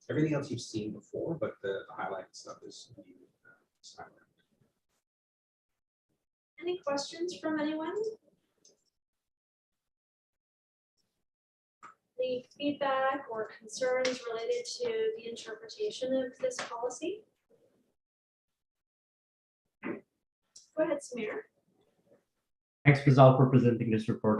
Everything else you've seen before, but the highlighted stuff is new. Any questions from anyone? Any feedback or concerns related to the interpretation of this policy? Go ahead, Samir. Thanks, Fazal, for presenting this report.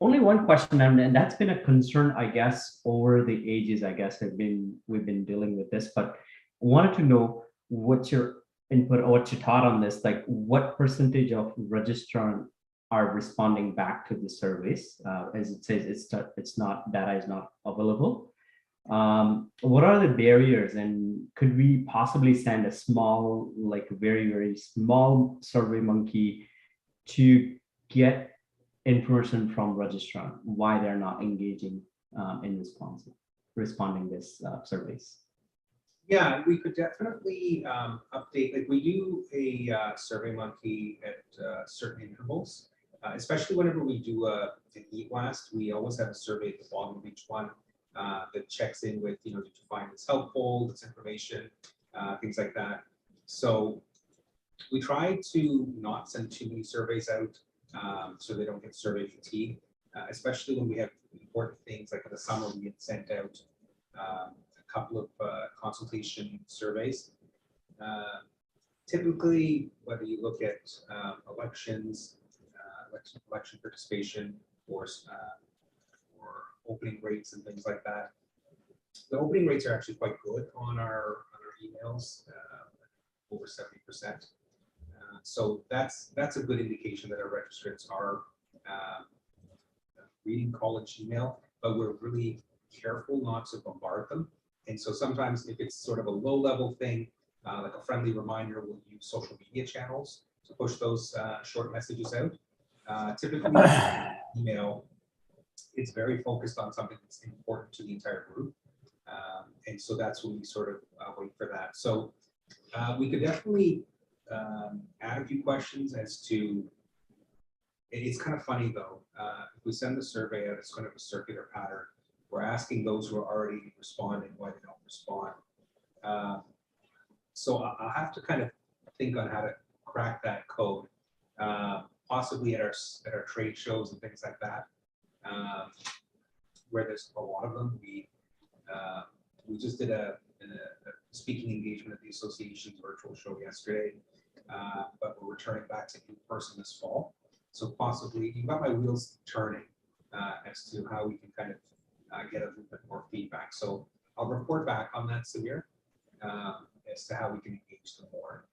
Only one question, and that's been a concern, I guess, over the ages. I guess we've been dealing with this, but wanted to know what's your input or what you thought on this. Like, what percentage of registrants are responding back to the surveys? As it says, it's not data is not available. What are the barriers, and could we possibly send a small, like very small survey monkey to get information from registrant why they're not engaging in responding this surveys? Yeah, we could definitely update, like we do a survey monkey at certain intervals, especially whenever we do an e-blast. We always have a survey at the bottom of each one that checks in with, did you find this helpful, this information, things like that. So we try to not send too many surveys out so they don't get survey fatigue, especially when we have important things like in the summer we had sent out a couple of consultation surveys. Typically, whether you look at elections, election participation, or opening rates and things like that, the opening rates are actually quite good on our emails, over 70%. So that's a good indication that our registrants are reading college email, but we're really careful not to bombard them. And so sometimes if it's sort of a low level thing, like a friendly reminder, we'll use social media channels to push those short messages out. Typically, email, it's very focused on something that's important to the entire group. And so that's when we sort of wait for that. So we could definitely add a few questions as to, it's kind of funny though, if we send the survey out, it's kind of a circular pattern. We're asking those who are already responding why they don't respond. So I'll have to kind of think on how to crack that code, possibly at our trade shows and things like that, where there's a lot of them. We just did a speaking engagement at the association's virtual show yesterday, but we're returning back to in person this fall. So possibly, you've got my wheels turning as to how we can kind of get a little bit more feedback. So I'll report back on that, Samir, as to how we can engage them more.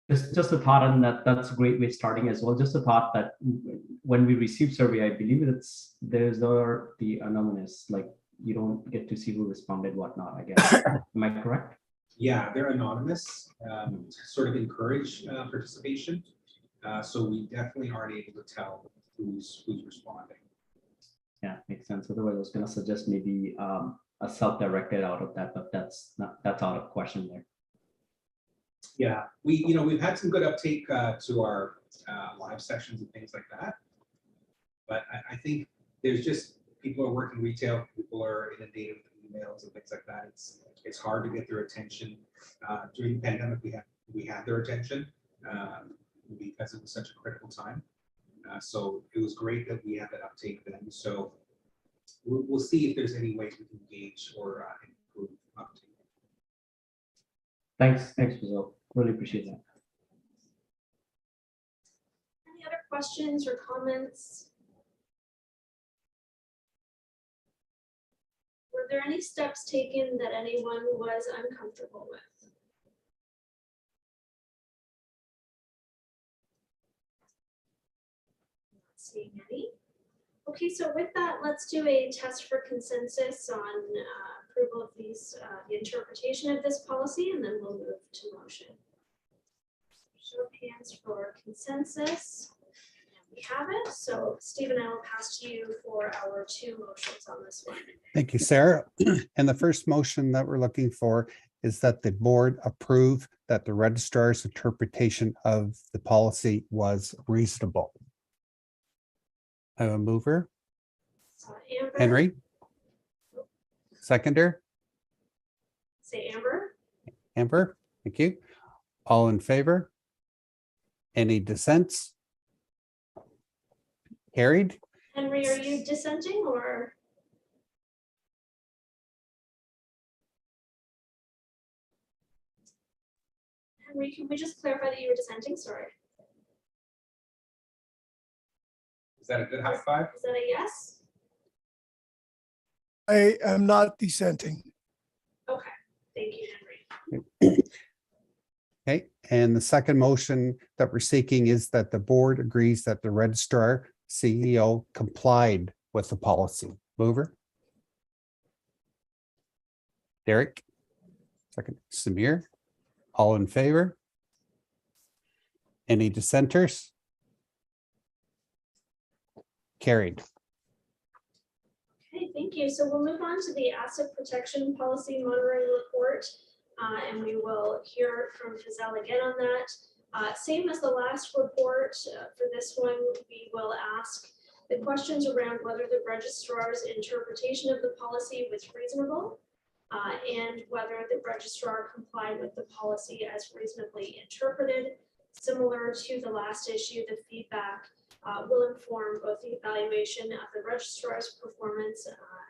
Just a thought on that. That's a great way of starting as well. Just a thought that when we receive survey, I believe there's the anonymous, like you don't get to see who responded, whatnot, I guess. Am I correct? Yeah, they're anonymous, to sort of encourage participation. So we definitely aren't able to tell who's responding. Yeah, makes sense. Otherwise, I was going to suggest maybe a self-directed out of that, but that's out of question there. Yeah, we've had some good uptake to our live sessions and things like that. But I think there's just, people are working retail, people are inundated with emails and things like that. It's hard to get their attention. During the pandemic, we had their attention because it was such a critical time. So it was great that we had that uptake then. So we'll see if there's any way we can engage or improve uptake. Thanks, Rizal. Really appreciate that. Any other questions or comments? Were there any steps taken that anyone was uncomfortable with? Not seeing any. Okay, so with that, let's do a test for consensus on approval of these, the interpretation of this policy, and then we'll move to motion. Show of hands for consensus. We have it. So Stephen, I will pass to you for our two motions on this one. Thank you, Sarah. And the first motion that we're looking for is that the board approve that the registrar's interpretation of the policy was reasonable. I have a mover. Amber. Henry. Seconder. Say Amber. Amber, thank you. All in favor? Any dissents? Carried. Henry, are you dissenting or? Henry, can we just clarify that you were dissenting? Sorry. Is that a good high five? Is that a yes? I am not dissenting. Okay, thank you, Henry. Okay, and the second motion that we're seeking is that the board agrees that the registrar CEO complied with the policy. Mover? Derek? Second, Samir? All in favor? Any dissenters? Carried. Okay, thank you. So we'll move on to the asset protection policy monitoring report. And we will hear from Fazelle again on that. Same as the last report, for this one, we will ask the questions around whether the registrar's interpretation of the policy was reasonable, and whether the registrar complied with the policy as reasonably interpreted. Similar to the last issue, the feedback will inform both the evaluation of the registrar's performance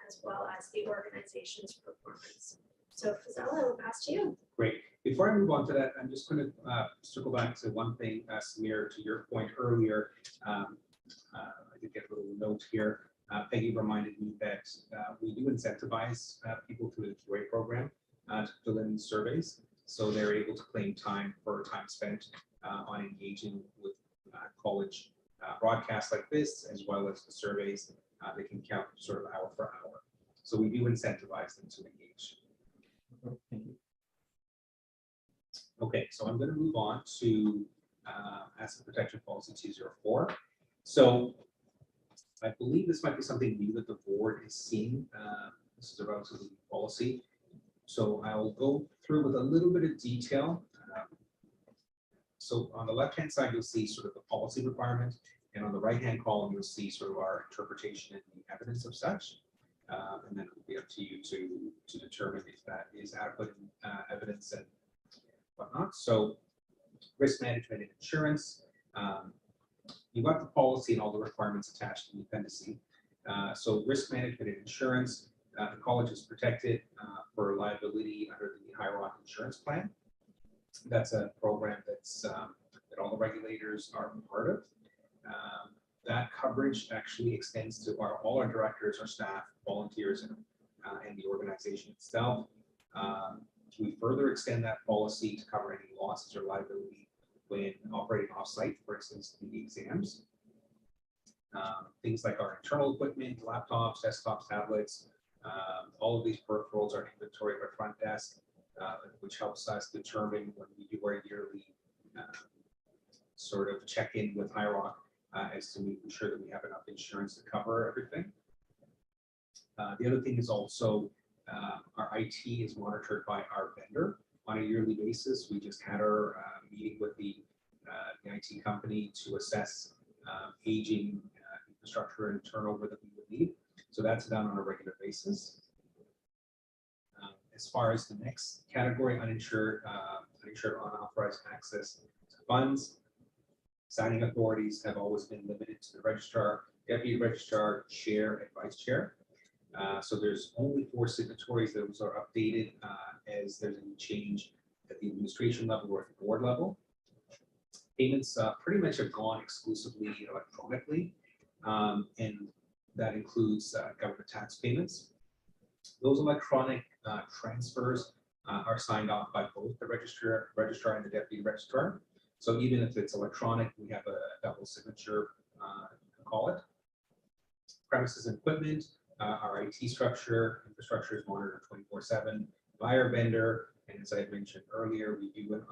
as well as the organization's performance. So Fazelle, I will pass to you. Great. Before I move on to that, I'm just going to circle back to one thing, Samir, to your point earlier. I did get a little note here. Peggy reminded me that we do incentivize people through the QA program to fill in surveys. So they're able to claim time for time spent on engaging with college broadcasts like this, as well as the surveys. They can count sort of hour for hour. So we do incentivize them to engage. Thank you. Okay, so I'm going to move on to Asset Protection Policy 204. So I believe this might be something new that the board is seeing. This is a relatively new policy. So I'll go through with a little bit of detail. So on the left-hand side, you'll see sort of the policy requirement, and on the right-hand column, you'll see sort of our interpretation and the evidence of such. And then it'll be up to you to determine if that is adequate evidence and whatnot. So risk management and insurance. You've got the policy and all the requirements attached in the appendice. So risk management and insurance, the college is protected for liability under the High Rock Insurance Plan. That's a program that's that all the regulators are part of. That coverage actually extends to all our directors, our staff, volunteers, and the organization itself. We further extend that policy to cover any losses or liability when operating off-site, for instance, the exams. Things like our internal equipment, laptops, desktops, tablets, all of these peripherals are inventory of our front desk, which helps us determine when we do our yearly sort of check-in with High Rock as to making sure that we have enough insurance to cover everything. The other thing is also our IT is monitored by our vendor on a yearly basis. We just had our meeting with the IT company to assess aging infrastructure and turnover that we would need. So that's done on a regular basis. As far as the next category, uninsured unauthorized access to funds, signing authorities have always been limited to the registrar, deputy registrar, chair, and vice chair. So there's only 4 signatories. Those are updated as there's any change at the administration level or at the board level. Payments pretty much have gone exclusively electronically, and that includes government tax payments. Those electronic transfers are signed off by both the registrar and the deputy registrar. So even if it's electronic, we have a double signature, call it. Premises and equipment, our IT infrastructure is monitored 24/7 by our vendor. And as I mentioned earlier, we do an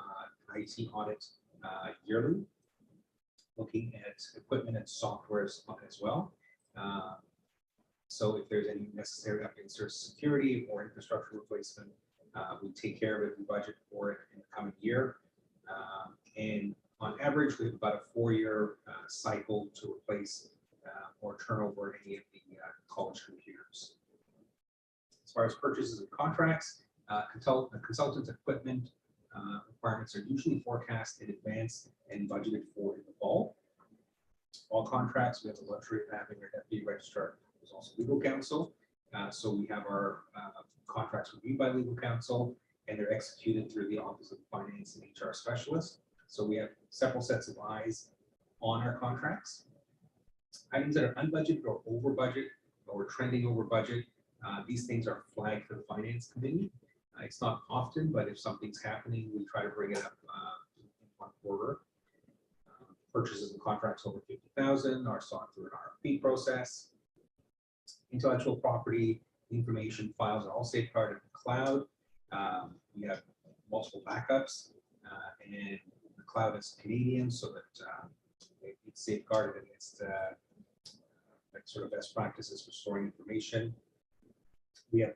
IT audit yearly, looking at equipment and software as well. So if there's any necessary updates or security or infrastructure replacement, we take care of it, we budget for it in the coming year. And on average, we have about a 4-year cycle to replace or turn over any of the college computers. As far as purchases and contracts, consultant equipment requirements are usually forecast in advance and budgeted for in the fall. All contracts, we have the luxury of having our deputy registrar, who's also legal counsel. So we have our contracts reviewed by legal counsel, and they're executed through the Office of Finance and HR Specialist. So we have several sets of eyes on our contracts. Items that are unbudgeted or over budget or trending over budget, these things are flagged for the finance committee. It's not often, but if something's happening, we try to bring it up in one quarter. Purchases and contracts over 50,000 are sought through an RFP process. Intellectual property information files are all safeguarded in the cloud. We have multiple backups, and the cloud is Canadian, so that it's safeguarded against like sort of best practices for storing information. We have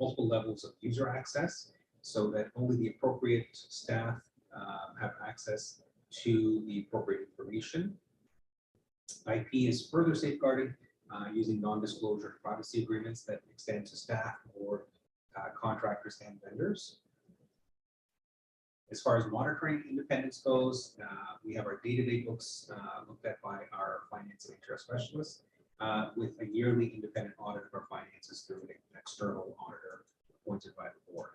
multiple levels of user access, so that only the appropriate staff have access to the appropriate information. IP is further safeguarded using non-disclosure privacy agreements that extend to staff or contractors and vendors. As far as monitoring independence goes, we have our day-to-day books looked at by our finance and HR specialists with a yearly independent audit of our finances through an external auditor appointed by the board.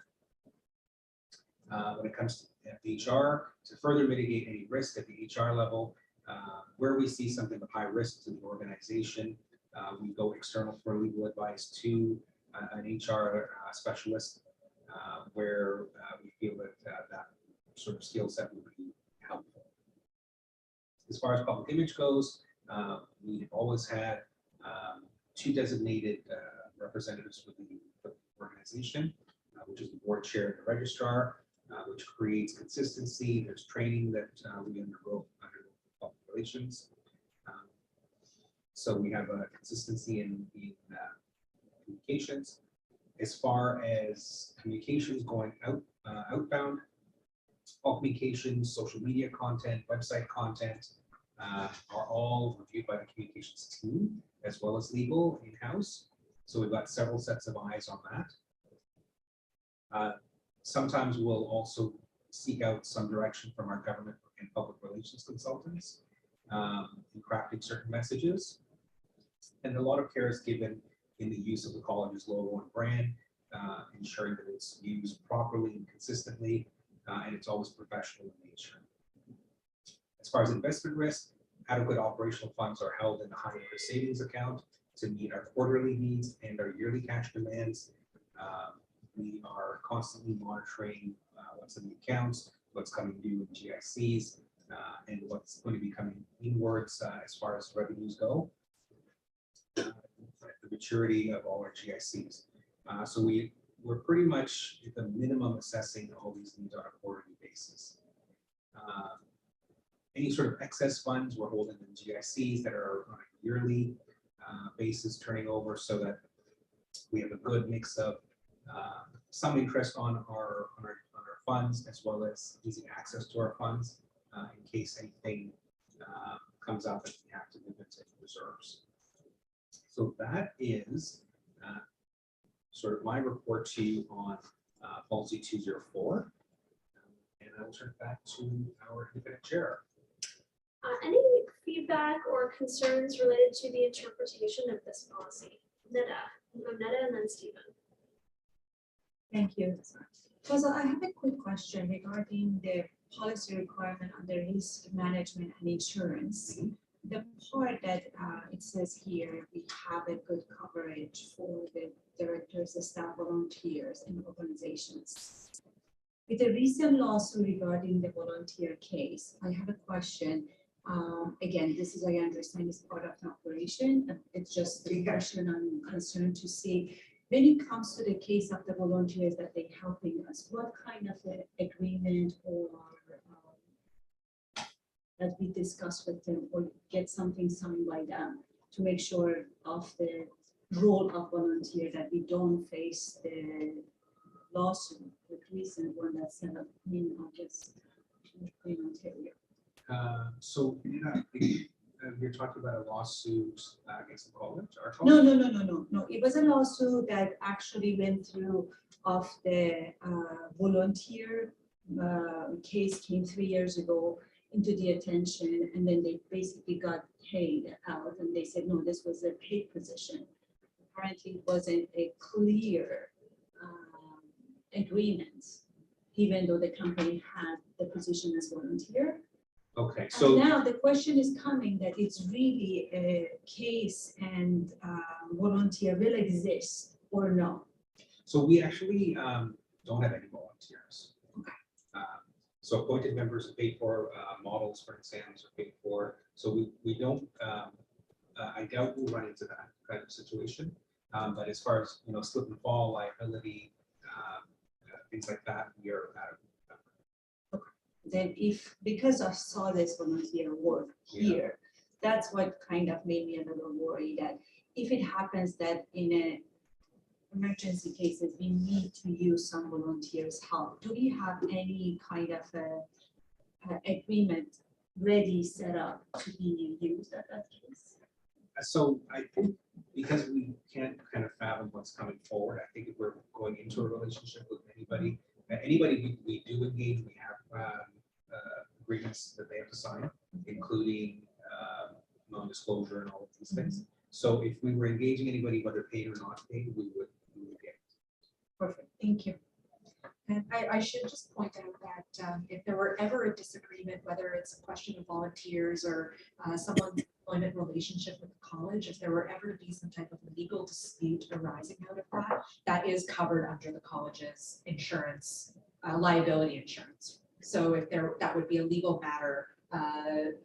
When it comes to HR, to further mitigate any risk at the HR level, where we see something of high risk to the organization, we go external for legal advice to an HR specialist where we feel that that sort of skill set would be helpful. As far as public image goes, we've always had 2 designated representatives for the organization, which is the board chair and the registrar, which creates consistency. There's training that we undergo under public relations. So we have a consistency in communications. As far as communications going outbound, all communications, social media content, website content are all reviewed by the communications team as well as legal in-house. So we've got several sets of eyes on that. Sometimes we'll also seek out some direction from our government and public relations consultants in crafting certain messages. And a lot of care is given in the use of the college's logo and brand, ensuring that it's used properly and consistently, and it's always professional in nature. As far as investment risk, adequate operational funds are held in the high interest savings account to meet our quarterly needs and our yearly cash demands. We are constantly monitoring what's in the accounts, what's coming due in GICs, and what's going to be coming inwards as far as revenues go. The maturity of all our GICs. So we're pretty much at the minimum assessing all these needs on a quarterly basis. Any sort of excess funds we're holding in GICs that are on a yearly basis turning over, so that we have a good mix of some interest on our funds as well as easy access to our funds in case anything comes up and we have to move into reserves. So that is sort of my report to you on policy 204. And I will turn it back to our independent chair. Any feedback or concerns related to the interpretation of this policy? Netta, we'll go Netta and then Stephen. Thank you. So I have a quick question regarding the policy requirement under risk management and insurance. The part that it says here, we have a good coverage for the directors, the staff, volunteers, and organizations. With the recent lawsuit regarding the volunteer case, I have a question. Again, this is, I understand, is part of the operation. It's just the question I'm concerned to see. When it comes to the case of the volunteers that they're helping us, what kind of agreement or that we discuss with them or get something signed by them to make sure of the role of volunteer, that we don't face the lawsuit, the recent one that's set up in August in Ontario. So you're talking about a lawsuit against the college? Our No. college? It was a lawsuit that actually went through of the volunteer case came 3 years ago into the attention, and then they basically got paid out, and they said, no, this was a paid position. Apparently it wasn't a clear agreement, even though the company had the position as volunteer. Okay, And so now the question is coming that it's really a case and volunteer will exist or no. So we actually don't have any volunteers. Okay. So appointed members are paid for, models for exams are paid for. So we don't, I doubt we'll run into that kind of situation. But as far as, you know, slip and fall liability, things like that, we are out of. Then if, because I saw this volunteer work here, that's what kind of made me a little worried that if it happens that in a emergency cases, we need to use some volunteers' help. Do we have any kind of a agreement ready, set up to be used at that case? So I think because we can't kind of fathom what's coming forward, I think if we're going into a relationship with anybody we do engage, we have agreements that they have to sign, including non-disclosure and all of these things. So if we were engaging anybody, whether paid or not paid, we would get. Perfect, thank you. And I should just point out that if there were ever a disagreement, whether it's a question of volunteers or someone's employment relationship with the college, if there were ever to be some type of legal dispute arising out of that, that is covered under the college's insurance, liability insurance. So if that would be a legal matter,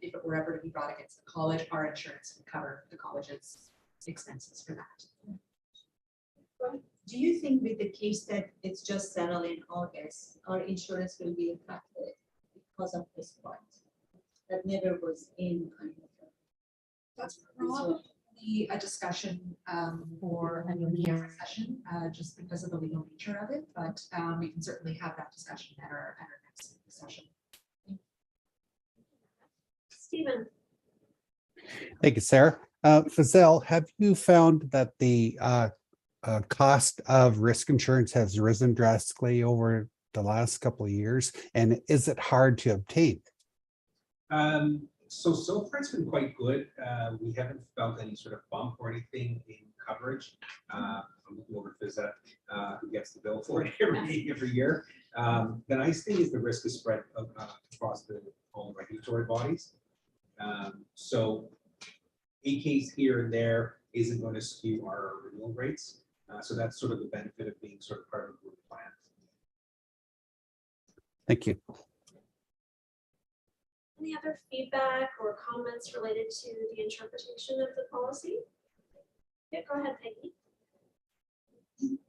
if it were ever to be brought against the college, our insurance would cover the college's expenses for that. Do you think with the case that it's just settled in August, our insurance will be impacted because of this part that never was in kind of? That's probably a discussion for a new session, just because of the legal nature of it, but we can certainly have that discussion at our next session. Stephen, Thank you, Sarah. Fazelle, have you found that the cost of risk insurance has risen drastically over the last couple of years? And is it hard to obtain? So far it's been quite good. We haven't felt any sort of bump or anything in coverage. I'm looking over to Fizette, who gets the bill for it every year. The nice thing is the risk is spread across all the regulatory bodies. So a case here and there isn't going to skew our renewal rates. So that's sort of the benefit of being sort of part of the group plan. Thank you. any other feedback or comments related to the interpretation of the policy? Yeah, go ahead, Peggy.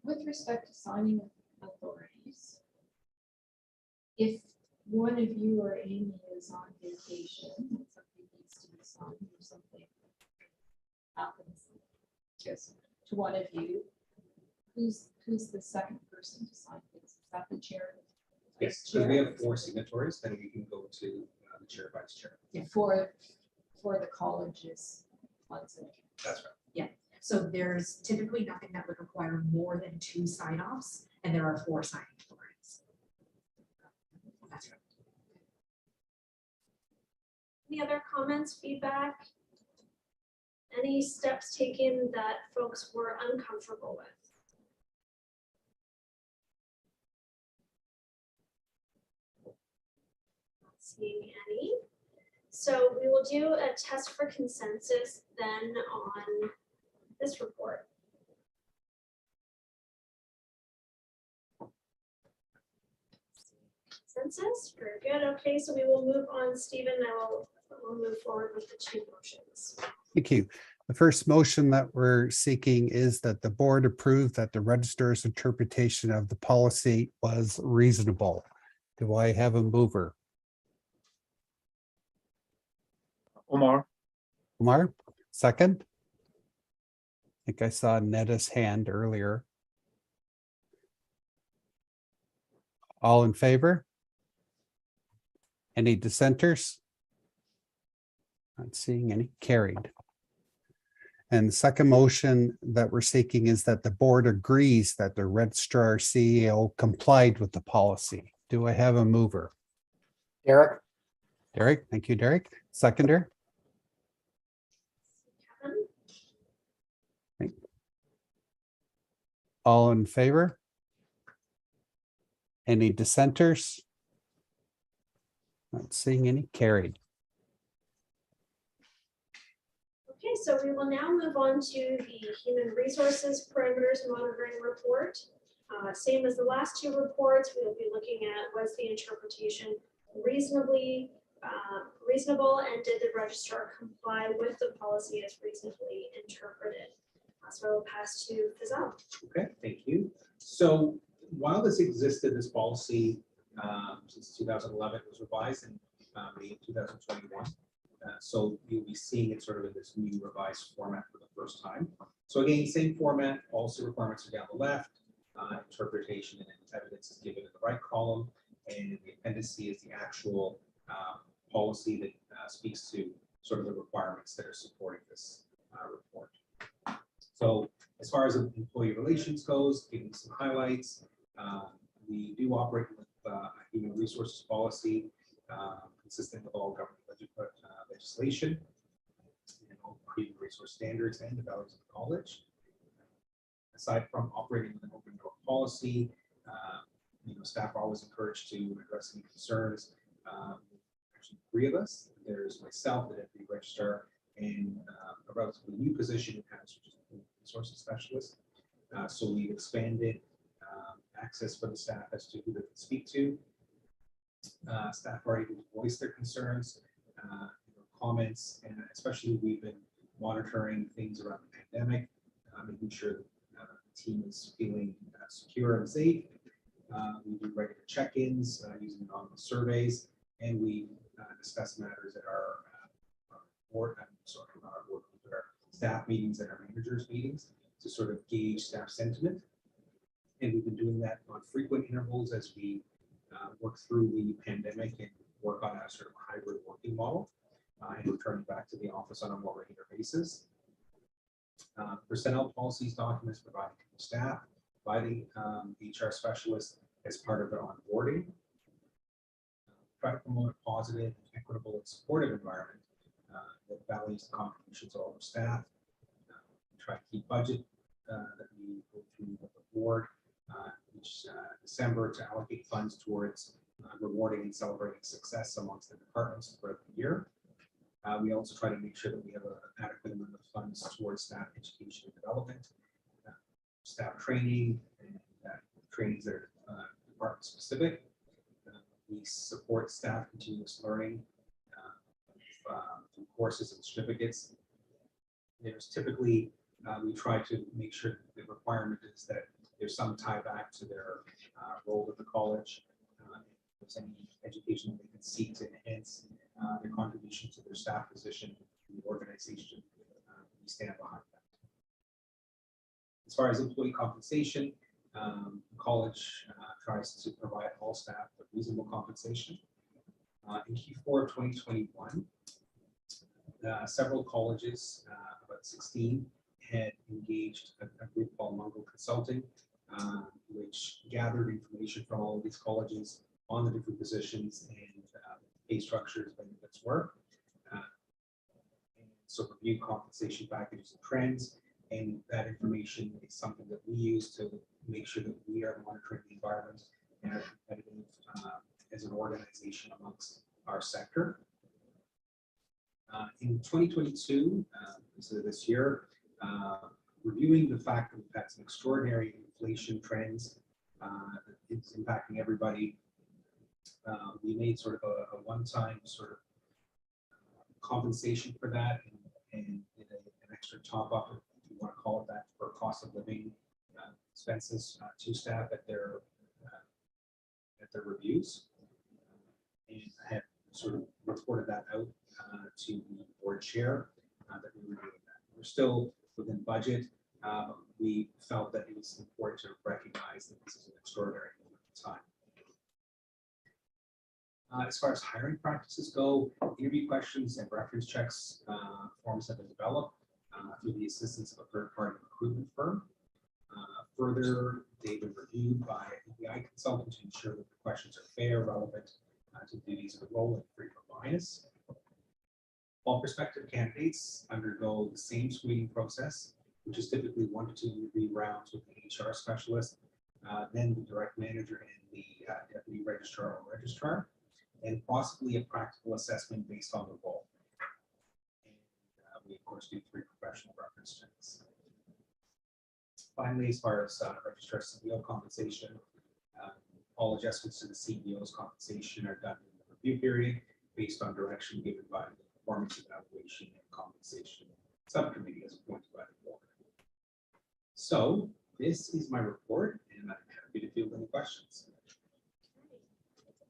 With respect to signing authorities, if one of you or Amy is on vacation, and something needs to be signed or something happens, yes, to one of you, who's the second person to sign things? Is that the chair? Yes, so we have 4 signatories, then we can go to the chair, vice chair. Yeah, for the college's funds. That's right. Yeah, so there's typically nothing that would require more than 2 sign-offs, and there are 4 signing authorities. That's right. Any other comments, feedback? Any steps taken that folks were uncomfortable with? Not seeing any. So we will do a test for consensus then on this report. Consensus, very good. Okay, so we will move on. Stephen, we'll move forward with the 2 motions. Thank you. The first motion that we're seeking is that the board approve that the registrar's interpretation of the policy was reasonable. Do I have a mover? Omar, Omar, second? I think I saw Netta's hand earlier. All in favor? Any dissenters? Not seeing any. Carried. And the second motion that we're seeking is that the board agrees that the registrar CEO complied with the policy. Do I have a mover? Derek, Derek, thank you, Derek. Seconder? Kevin, All in favor? Any dissenters? Not seeing any. Carried. so we will now move on to the Human Resources Parameters Monitoring Report. Same as the last two reports, we will be looking at was the interpretation reasonable, and did the registrar comply with the policy as reasonably interpreted? So I will pass to Fazal. Okay, thank you. So while this existed, this policy since 2011, it was revised in May of 2021. So you'll be seeing it sort of in this new revised format for the first time. So again, same format, policy requirements are down the left, interpretation and evidence is given in the right column, and the appendice C is the actual policy that speaks to sort of the requirements that are supporting this report. So as far as employee relations goes, giving some highlights, we do operate with a human resources policy consistent with all government legislation and all human resource standards and the values of the college. Aside from operating with an open door policy, staff are always encouraged to address any concerns. Actually, 3 of us. There's myself, the deputy registrar, and a relatively new position in-house, which is a resources specialist. So we've expanded access for the staff as to who they can speak to. Staff are able to voice their concerns, comments, and especially we've been monitoring things around the pandemic, making sure that the team is feeling secure and safe. We do regular check-ins using anonymous surveys, and we discuss matters at our board, not our board, but our staff meetings and our managers meetings to sort of gauge staff sentiment. And we've been doing that on frequent intervals as we work through the pandemic and work on a sort of hybrid working model and returning back to the office on a more regular basis. Personnel policies documents provided to the staff by the HR specialist as part of their onboarding. Try to promote a positive, equitable, and supportive environment that values the contributions of all our staff. Try to keep budget that we go through with the board each December to allocate funds towards rewarding and celebrating success amongst the departments throughout the year. We also try to make sure that we have an adequate amount of funds towards staff education and development, staff training, and trainings that are department specific. We support staff continuous learning through courses and certificates. There's typically, we try to make sure the requirement is that there's some tie back to their role at the college. If there's any education that they can seek to enhance their contribution to their staff position in the organization, we stand behind that. As far as employee compensation, the college tries to provide all staff with reasonable compensation. In Q4 of 2021, several colleges, about 16, had engaged a group called Mungo Consulting, which gathered information from all of these colleges on the different positions and pay structures, benefits work. So review compensation packages and trends, and that information is something that we use to make sure that we are monitoring the environment and are competitive as an organization amongst our sector. In 2022, so this year, reviewing the fact that we've had some extraordinary inflation trends, it's impacting everybody. We made sort of a one-time sort of compensation for that and an extra top up, if you want to call it that, for cost of living expenses to staff at their reviews. And I had sort of reported that out to the board chair that we were doing that. We're still within budget. We felt that it was important to recognize that this is an extraordinary moment in time. As far as hiring practices go, interview questions and reference checks forms have been developed through the assistance of a third-party recruitment firm. Further, they've been reviewed by an EI consultant to ensure that the questions are fair, relevant to the duties of the role, and free from bias. All prospective candidates undergo the same screening process, which is typically 1 to 2 interview rounds with the HR specialist, then the direct manager and the deputy registrar or registrar, and possibly a practical assessment based on the role. And we of course course, do 3 professional reference checks. Finally, as far as registrar CEO compensation, all adjustments to the CEO's compensation are done in the review period based on direction given by the performance evaluation and compensation subcommittee as appointed by the board. So this is my report, and I'm happy to field any questions.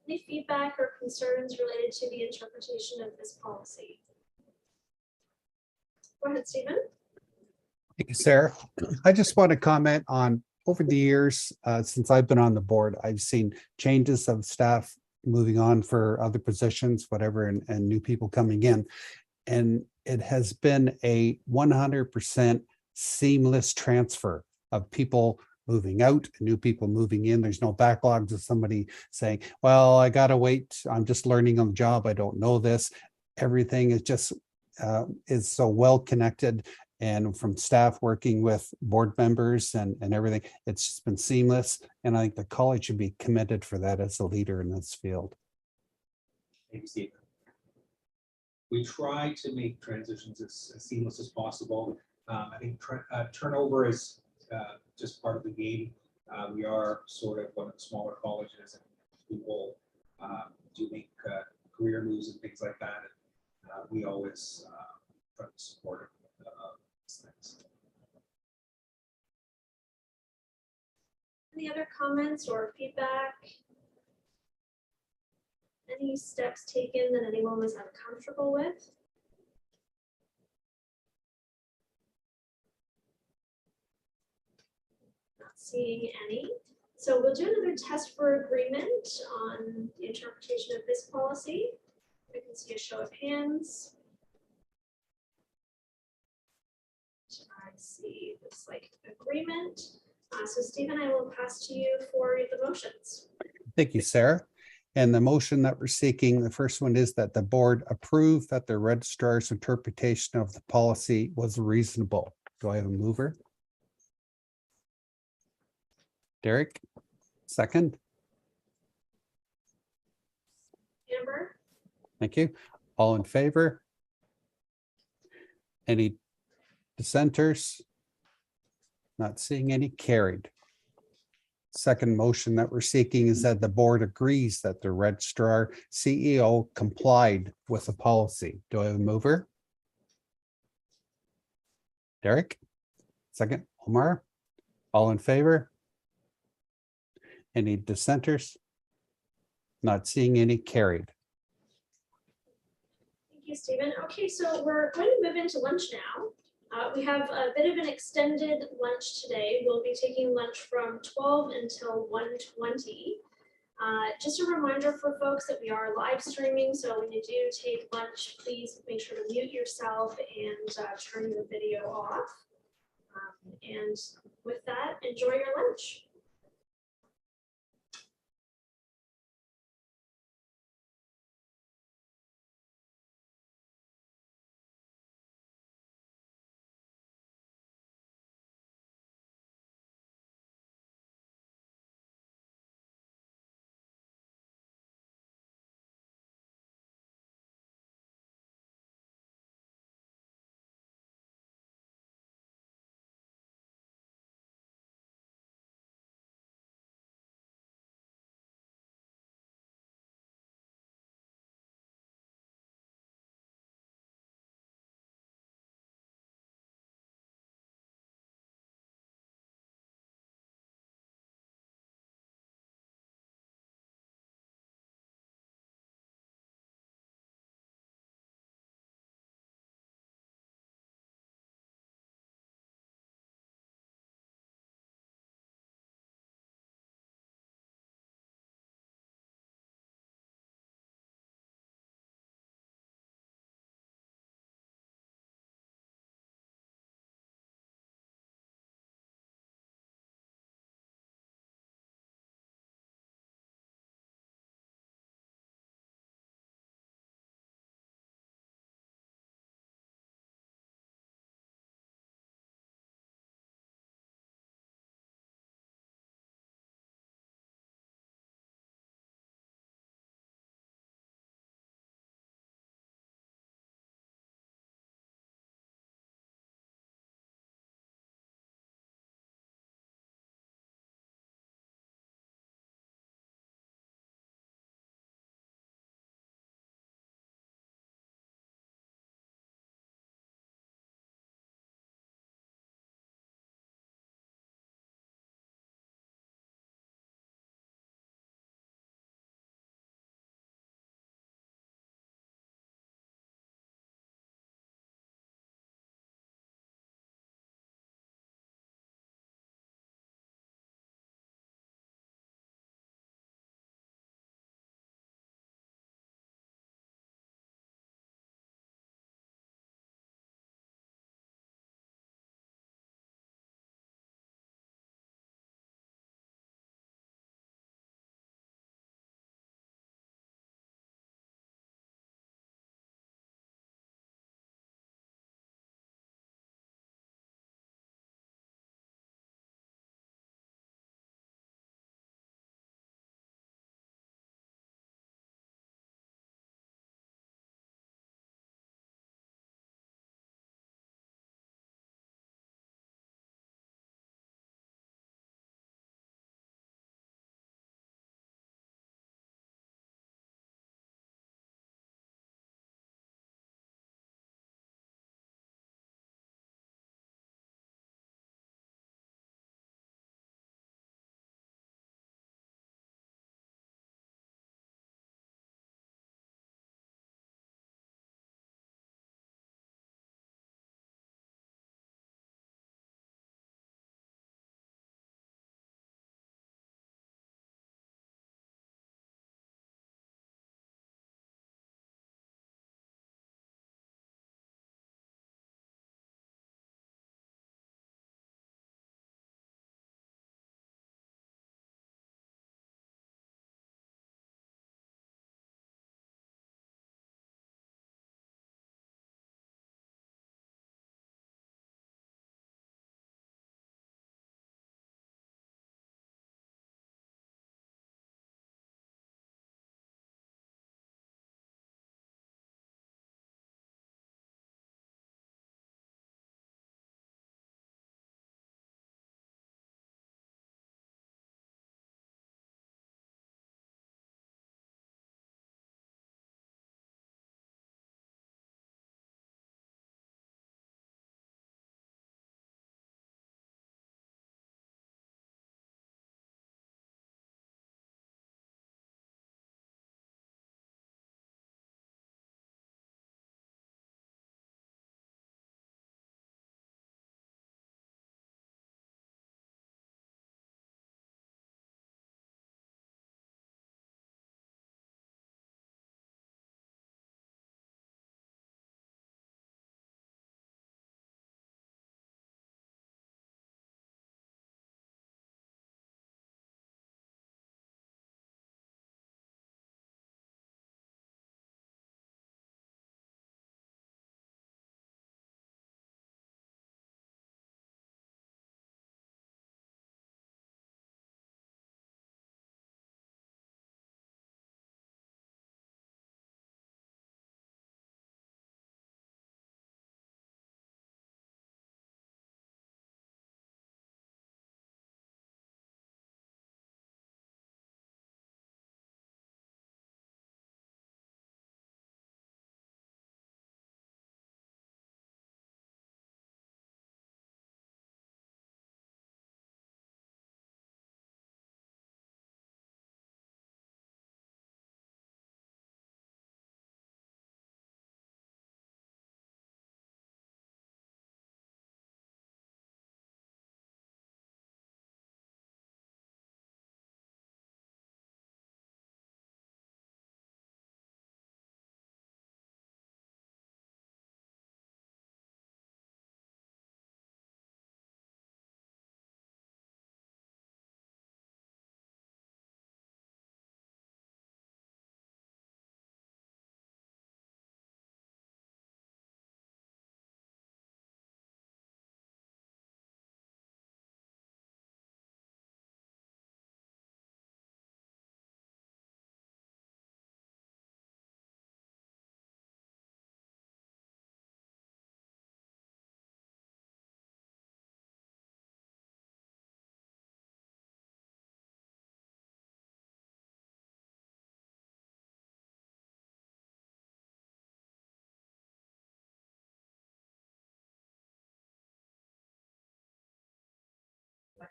Any feedback or concerns related to the interpretation of this policy? Go ahead, Stephen. Thank you, Sarah. I just want to comment on, over the years, since I've been on the board, I've seen changes of staff moving on for other positions, whatever, and new people coming in. And it has been a 100% seamless transfer of people moving out, new people moving in. There's no backlogs of somebody saying, well, I gotta wait, I'm just learning on the job, I don't know this. Everything is just is so well connected, and from staff working with board members and everything, it's just been seamless. And I think the college should be commended for that as a leader in this field. Thank you, Stephen. We try to make transitions as seamless as possible. I think turnover is just part of the game. We are sort of one of the smaller colleges, and people do make career moves and things like that. And we always try to support these things. Any other comments or feedback? Any steps taken that anyone was uncomfortable with? Not seeing any. So we'll do another test for agreement on the interpretation of this policy. I can see a show of hands. I see, looks like agreement. So Stephen, I will pass to you for the motions. Thank you, Sarah. And the motion that we're seeking, the first one is that the board approve that the registrar's interpretation of the policy was reasonable. Do I have a mover? Derek, second. Amber, Thank you. All in favor? Any dissenters? Not seeing any. Carried. Second motion that we're seeking is that the board agrees that the registrar CEO complied with the policy. Do I have a mover? Derek? Second. Omar? All in favor? Any dissenters? Not seeing any. Carried. thank you, Stephen. Okay, so we're going to move into lunch now. We have a bit of an extended lunch today. We'll be taking lunch from 12 until 1:20. Just a reminder for folks that we are live streaming, so when you do take lunch, please make sure to mute yourself and turn your video off. And with that, enjoy your lunch.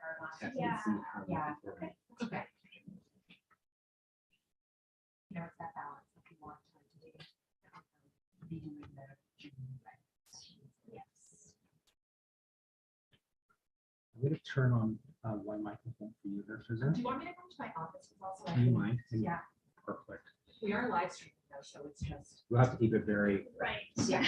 our last. Yeah. Yeah, okay, okay. You know, it's that balance if you want to be doing the June, right? Yes. I'm gonna turn on one microphone for you there, Do Suzanne. you want me to come to my office? 'Cause also I Do you can- mind? Yeah, Perfect. we are live streaming though, so it's just. We'll have to keep it very. Right. Yeah.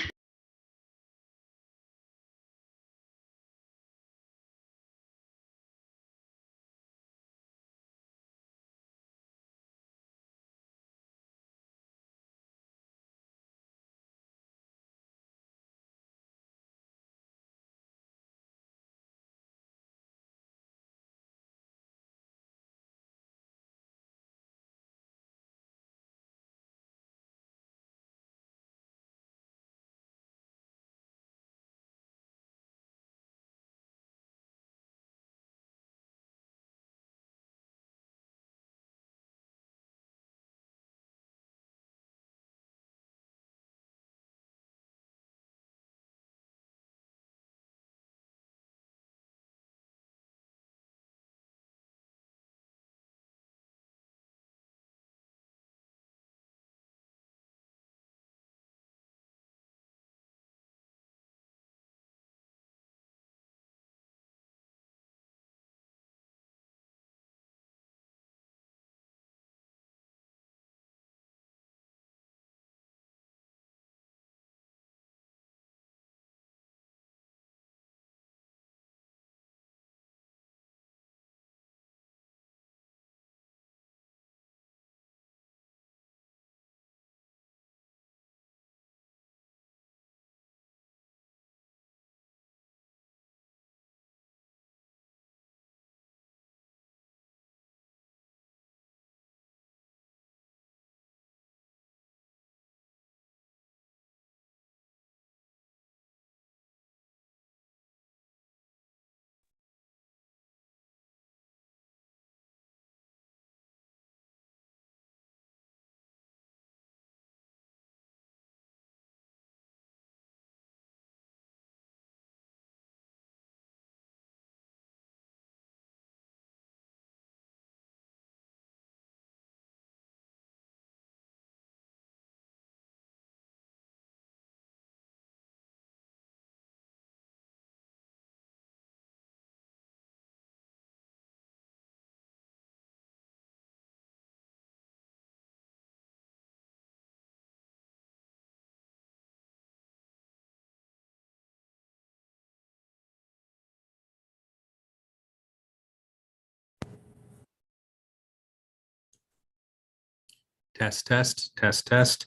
Test, test, test, test.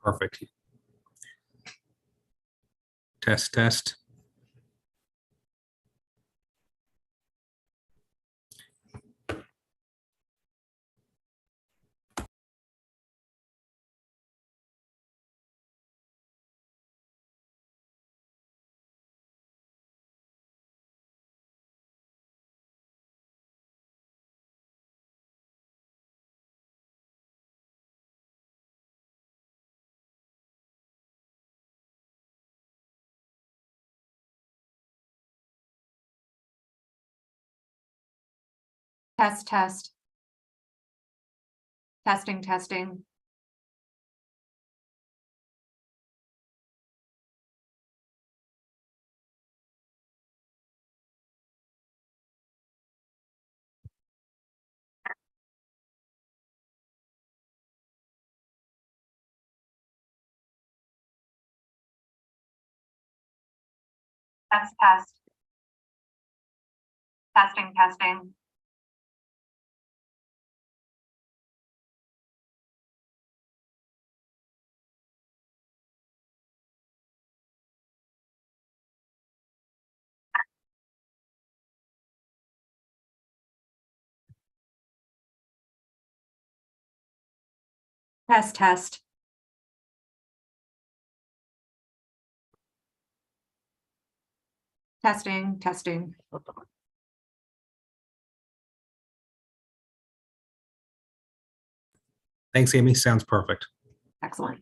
Perfect. Test, test. Test, test. Testing, testing. Test, test. Testing, testing. Test, test. Testing, testing. Thanks, Amy. Sounds perfect. Excellent.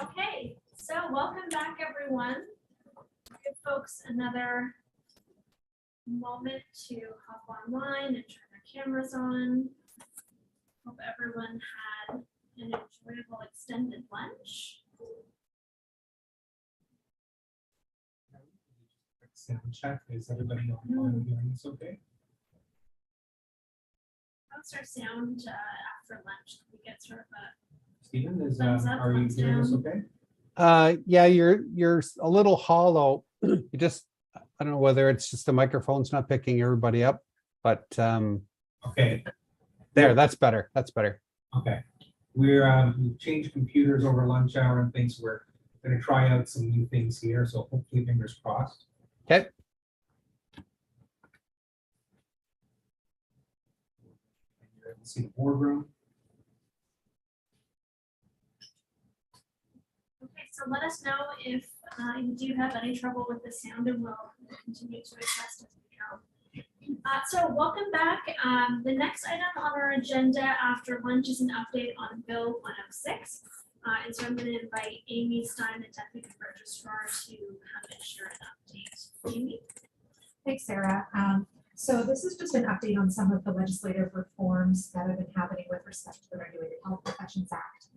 Okay, so welcome back, everyone. Give folks another moment to hop online and turn their cameras on. Hope everyone had an enjoyable extended lunch. Sound check, is everybody on hearing this okay? How's our sound after lunch? Can we get sort of a Stephen, is, thumbs up, are you thumbs hearing us down? okay? Yeah, you're a little hollow. You just, I don't know whether it's just the microphone's not picking everybody up, but Okay, there, that's better. That's better. okay. We've changed computers over lunch hour and things. We're gonna try out some new things here, so hopefully fingers crossed. Okay. And you're able to see the boardroom. Okay, so let us know if you do have any trouble with the sound, and we'll continue to adjust as we go. So welcome back. The next item on our agenda after lunch is an update on Bill 106. And so I'm going to invite Amy Stein, the Deputy Registrar, to come and share an update. Amy? Thanks, Sarah. So this is just an update on some of the legislative reforms that have been happening with respect to the Regulated Health Professions Act.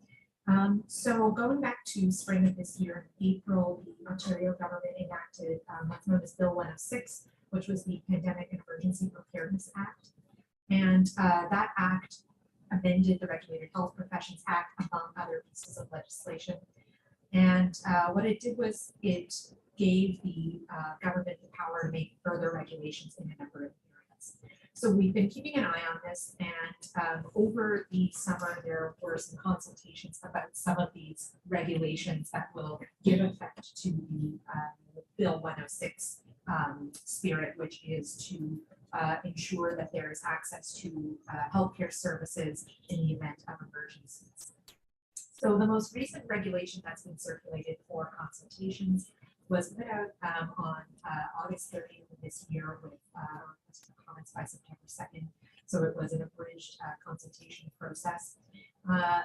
So going back to spring of this year, in April, the Ontario government enacted what's known as Bill 106, which was the Pandemic and Emergency Preparedness Act. And that act amended the Regulated Health Professions Act, among other pieces of legislation. And what it did was it gave the government the power to make further regulations in a number of areas. So we've been keeping an eye on this, and over the summer, there were some consultations about some of these regulations that will give effect to the Bill 106 spirit, which is to ensure that there is access to healthcare services in the event of emergencies. So the most recent regulation that's been circulated for consultations was put out on August 30th of this year with comments by September 2nd. So it was an abridged consultation process.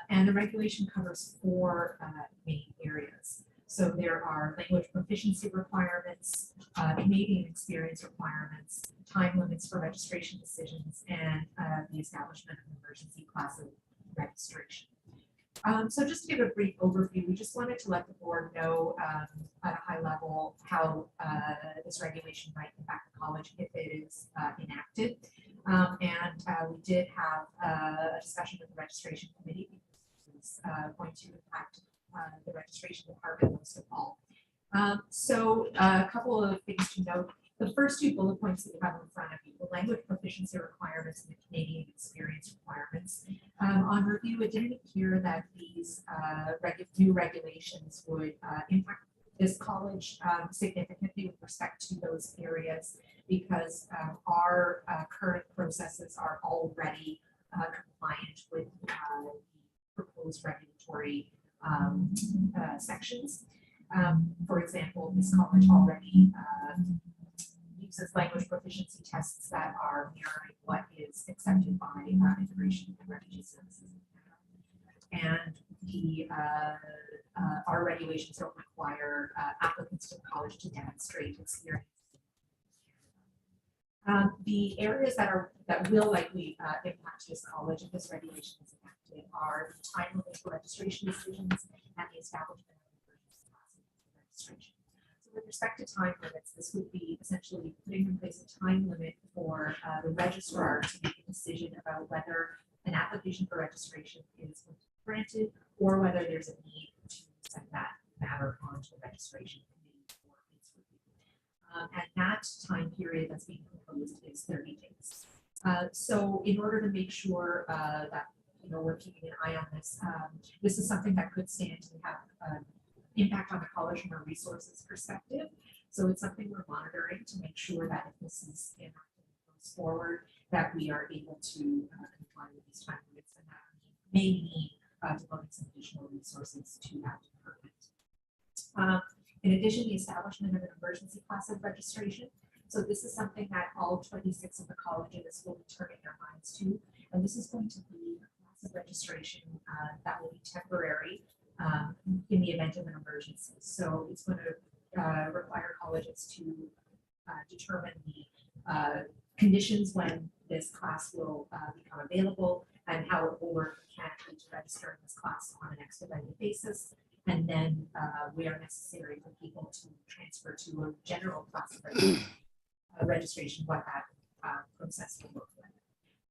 And the regulation covers four main areas. So there are language proficiency requirements, Canadian experience requirements, time limits for registration decisions, and the establishment of an emergency class of registration. So just to give a brief overview, we just wanted to let the board know at a high level how this regulation might impact the college if it is enacted. And we did have a discussion with the registration committee. It's going to impact the registration department most of all. So a couple of things to note. The first two bullet points that you have in front of you, the language proficiency requirements and the Canadian experience requirements. On review, it didn't appear that these new regulations would impact this college significantly with respect to those areas, because our current processes are already compliant with the proposed regulatory sections. For example, this college already uses language proficiency tests that are mirroring what is accepted by Immigration and Refugee Services. And the our regulations don't require applicants to the college to demonstrate experience. The areas that will likely impact this college if this regulation is enacted are the time limit for registration decisions and the establishment of emergency classes for registration. So with respect to time limits, this would be essentially putting in place a time limit for the registrar to make a decision about whether an application for registration is granted or whether there's a need to send that matter onto the registration committee for its review. And that time period that's being proposed is 30 days. So in order to make sure that we're keeping an eye on this, this is something that could stand to have impact on the college from a resources perspective. So it's something we're monitoring to make sure that if this is enacted and goes forward, that we are able to comply with these time limits, and that we may need devoting some additional resources to that department. In addition, the establishment of an emergency class of registration. So this is something that all 26 of the colleges will be turning their minds to, and this is going to be a class of registration that will be temporary in the event of an emergency. So it's going to require colleges to determine the conditions when this class will become available and how it will work mechanically to register in this class on an expedited basis. And then where necessary for people to transfer to a general class registration, what that process will look like.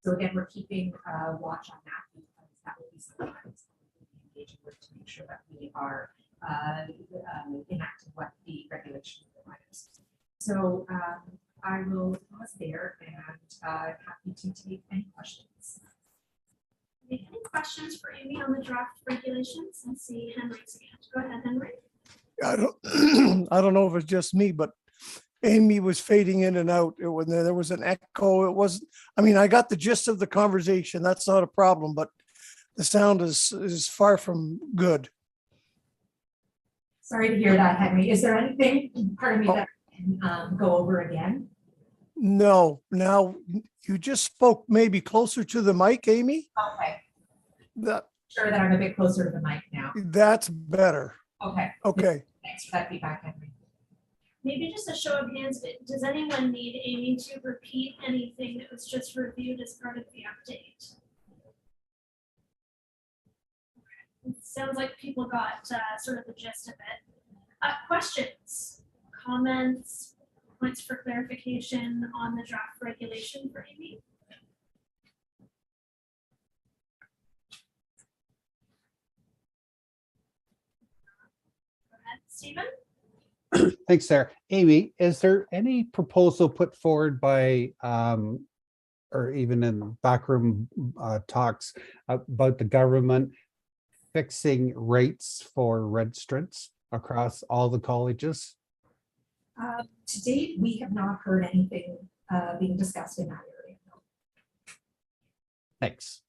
So again, we're keeping watch on that because that will be something that is engaging with to make sure that we are enacting what the regulation requires. So I will pause there and happy to take any questions. Any questions for Amy on the draft regulations? I see Henry's hand. Go ahead, Henry. I don't know if it's just me, but Amy was fading in and out. When there was an echo, it wasn't, I mean, I got the gist of the conversation. That's not a problem, but the sound is far from good. Sorry to hear that, Henry. Is there anything, pardon me, that I can go over again? No, now you just spoke maybe closer to the mic, Amy. Okay. That, Sure that I'm a bit closer to the mic now. that's better. Okay. Okay. Thanks for that feedback, Henry. Maybe just a show of hands, does anyone need Amy to repeat anything that was just reviewed as part of the update? It sounds like people got sort of the gist of it. Questions, comments, points for clarification on the draft regulation for Amy? Go ahead, Stephen. Thanks, Sarah. Amy, is there any proposal put forward by, or even in backroom talks about the government fixing rates for registrants across all the colleges? To date, we have not heard anything being discussed in that area. No. Thanks.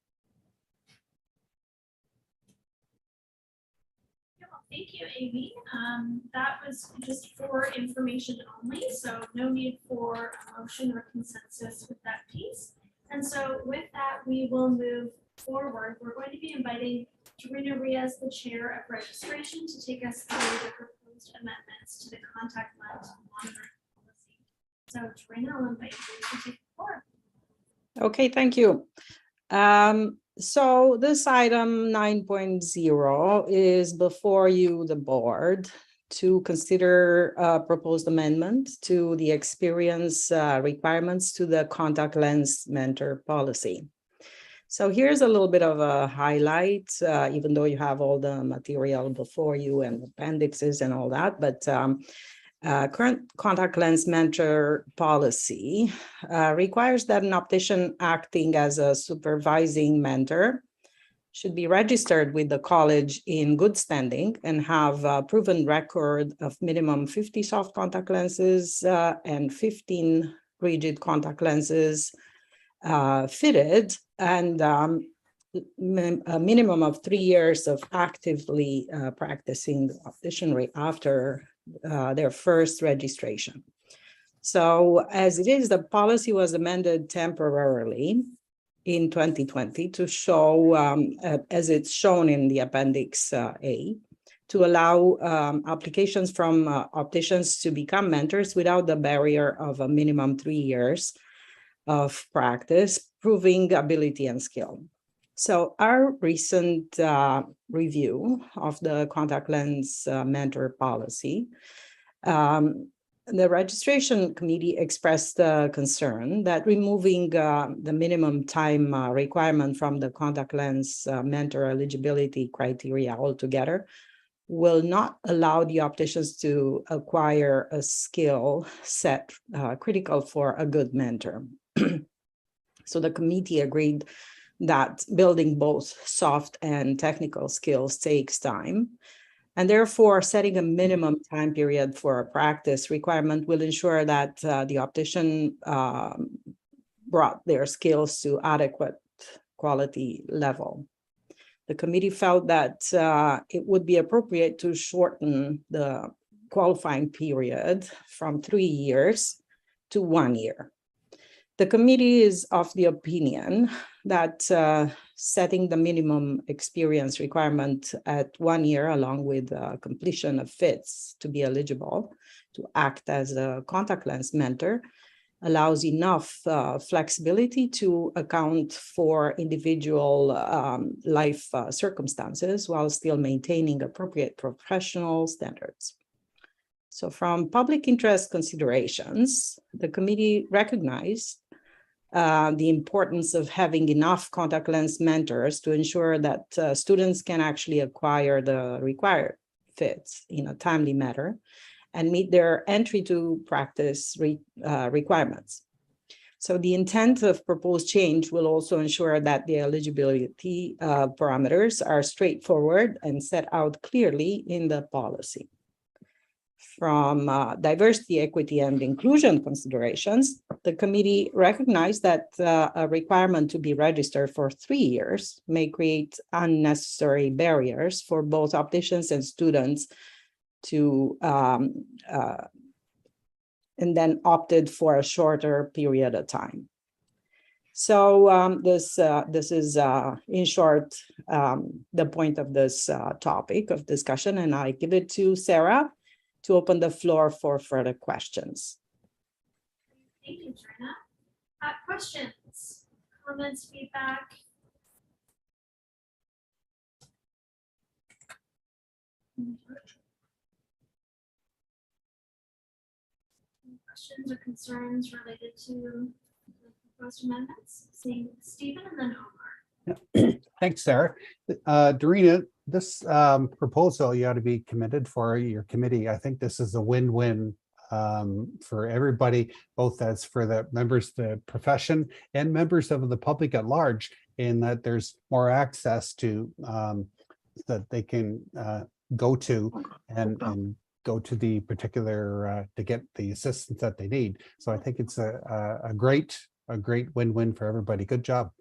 Thank you, Amy. That was just for information only, so no need for a motion or consensus with that piece. And so with that, we will move forward. We're going to be inviting Tarina Riaz, the chair of registration, to take us through the proposed amendments to the contact lens monitoring policy. So Tarina, I'll invite you to take the floor. Okay, thank you. So this item 9.0 is before you, the board, to consider a proposed amendment to the experience requirements to the contact lens mentor policy. So here's a little bit of a highlight, even though you have all the material before you and appendixes and all that, but current contact lens mentor policy requires that an optician acting as a supervising mentor should be registered with the college in good standing and have a proven record of minimum 50 soft contact lenses and 15 rigid contact lenses fitted, and a minimum of 3 years of actively practicing opticianry after their first registration. So as it is, the policy was amended temporarily in 2020 to show, as it's shown in the Appendix A, to allow applications from opticians to become mentors without the barrier of a minimum 3 years of practice, proving ability and skill. So our recent review of the contact lens mentor policy, the registration committee expressed concern that removing the minimum time requirement from the contact lens mentor eligibility criteria altogether will not allow the opticians to acquire a skill set critical for a good mentor. So the committee agreed that building both soft and technical skills takes time, and therefore setting a minimum time period for a practice requirement will ensure that the optician brought their skills to adequate quality level. The committee felt that it would be appropriate to shorten the qualifying period from 3 years to 1 year. The committee is of the opinion that setting the minimum experience requirement at 1 year, along with completion of FITs to be eligible to act as a contact lens mentor, allows enough flexibility to account for individual life circumstances while still maintaining appropriate professional standards. So from public interest considerations, the committee recognized the importance of having enough contact lens mentors to ensure that students can actually acquire the required fits in a timely manner and meet their entry to practice requirements. So the intent of proposed change will also ensure that the eligibility parameters are straightforward and set out clearly in the policy. From diversity, equity, and inclusion considerations, the committee recognized that a requirement to be registered for 3 years may create unnecessary barriers for both opticians and students to and then opted for a shorter period of time. So this is in short the point of this topic of discussion, and I give it to Sarah to open the floor for further questions. Thank you, Joanna. Questions, comments, feedback? Questions or concerns related to the proposed amendments? Seeing Stephen and then Omar. Thanks, Sarah. Dorina, this proposal you ought to be commended for your committee. I think this is a win-win for everybody, both as for the members of the profession and members of the public at large, in that there's more access to that they can go to and go to the particular to get the assistance that they need. So I think it's a great win-win for everybody. Good job.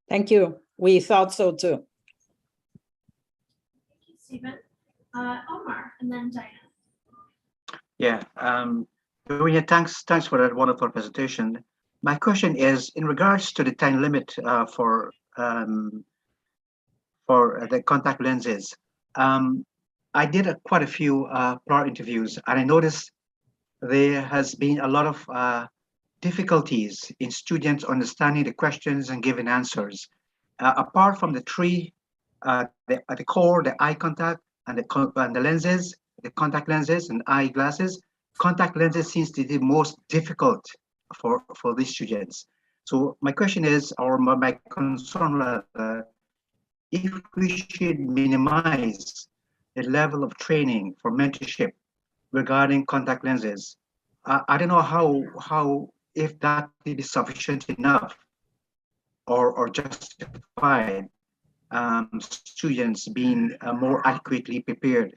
Thank you. We thought so too. Thank you, Stephen. Omar, and then Diana. Yeah, Dorina, thanks for that wonderful presentation. My question is in regards to the time limit for the contact lenses. I did quite a few prior interviews, and I noticed there has been a lot of difficulties in students understanding the questions and giving answers. Apart from the three, the core, the eye contact, and the lenses, the contact lenses and eyeglasses, contact lenses seems to be the most difficult for these students. So my question is, or my concern, if we should minimize the level of training for mentorship regarding contact lenses, I don't know how if that is sufficient enough or justified students being more adequately prepared.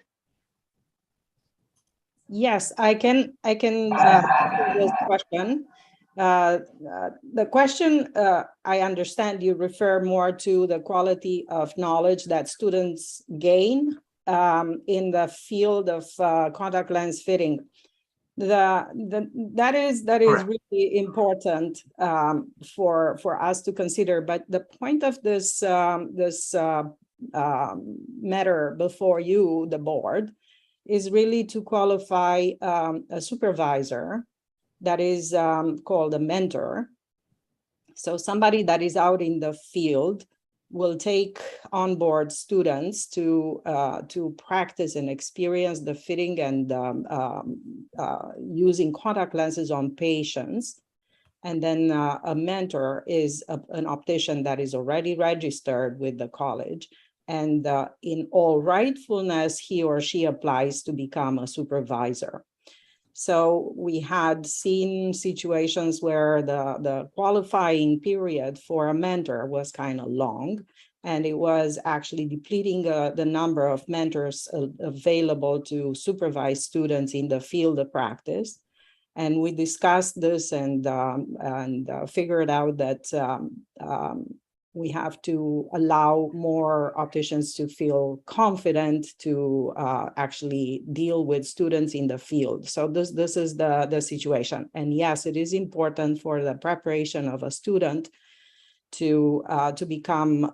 Yes, I can answer this question. The question, I understand you refer more to the quality of knowledge that students gain in the field of contact lens fitting. That is really important for us to consider. But the point of this matter before you, the board, is really to qualify a supervisor that is called a mentor. So somebody that is out in the field will take on board students to practice and experience the fitting and using contact lenses on patients. And then a mentor is an optician that is already registered with the college. And in all rightfulness, he or she applies to become a supervisor. So we had seen situations where the qualifying period for a mentor was kind of long, and it was actually depleting the number of mentors available to supervise students in the field of practice. And we discussed this and figured out that we have to allow more opticians to feel confident to actually deal with students in the field. So this is the situation. And yes, it is important for the preparation of a student to become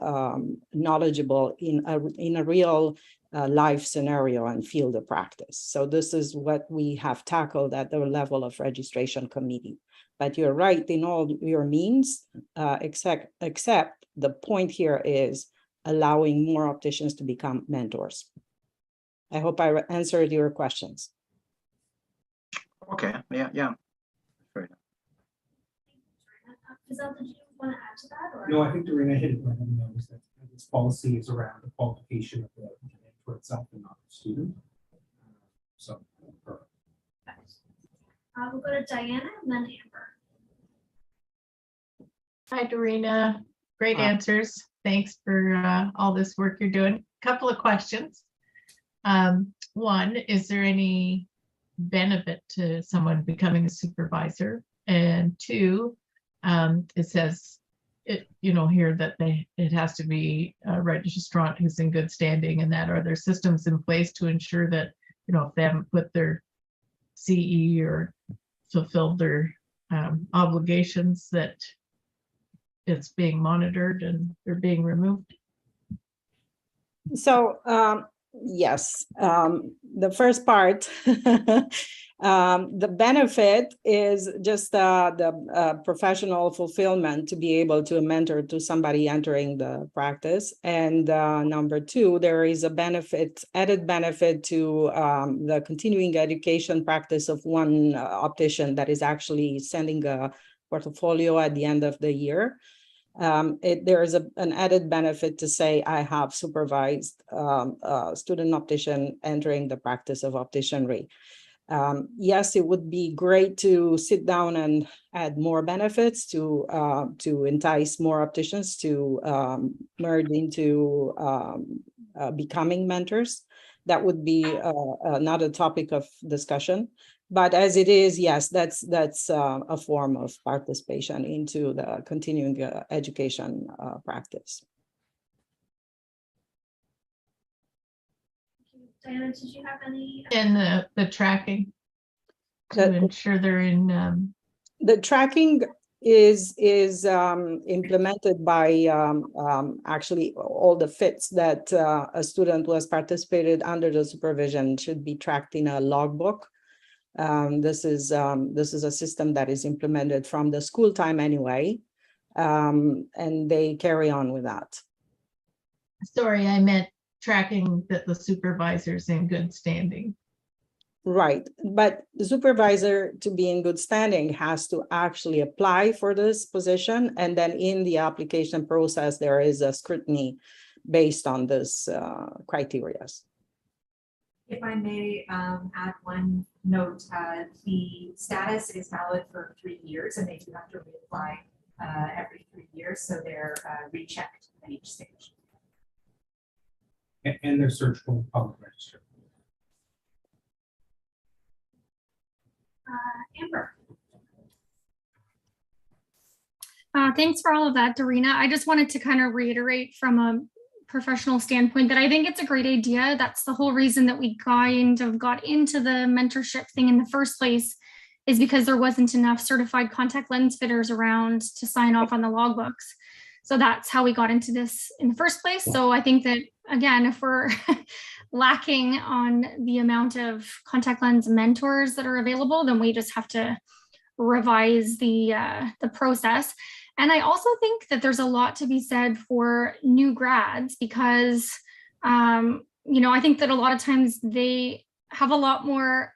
knowledgeable in a real life scenario and field of practice. So this is what we have tackled at the level of registration committee. But you're right in all your means, except the point here is allowing more opticians to become mentors. I hope I answered your questions. Okay, yeah. Giselle, did you want to add to that? Or? No, I think Dorina hit it right on the nose that this policy is around the qualification of the mentor itself and not the student. So, perfect. We'll go to Diana and then Amber. Hi, Dorina. Great answers. Thanks for all this work you're doing. Couple of questions. One, is there any benefit to someone becoming a supervisor? And two, it says here that it has to be a registrant who's in good standing, and that are there systems in place to ensure that if they haven't put their CE or fulfilled their obligations, that it's being monitored and they're being removed? So yes, the first part, the benefit is just the professional fulfillment to be able to mentor to somebody entering the practice. And number two, there is a added benefit to the continuing education practice of one optician that is actually sending a portfolio at the end of the year. There is an added benefit to say I have supervised student optician entering the practice of opticianry. Yes, it would be great to sit down and add more benefits to entice more opticians to merge into becoming mentors. That would be another topic of discussion. But as it is, yes, that's a form of participation into the continuing education practice. Diana, did you have any? And the tracking to ensure they're in. The tracking is implemented by actually all the fits that a student who has participated under the supervision should be tracked in a logbook. This is a system that is implemented from the school time anyway, and they carry on with that. Sorry, I meant tracking that the supervisor's in good standing. Right, but the supervisor, to be in good standing, has to actually apply for this position, and then in the application process, there is a scrutiny based on this criteria. If I may add one note, the status is valid for 3 years, and they do have to reapply every 3 years, so they're rechecked at each stage. And they're searchable in public register. Amber. Thanks for all of that, Dorina. I just wanted to kind of reiterate from a professional standpoint that I think it's a great idea. That's the whole reason that we kind of got into the mentorship thing in the first place, is because there wasn't enough certified contact lens fitters around to sign off on the logbooks. So that's how we got into this in the first place. So I think that, again, if we're lacking on the amount of contact lens mentors that are available, then we just have to revise the process. And I also think that there's a lot to be said for new grads because, I think that a lot of times they have a lot more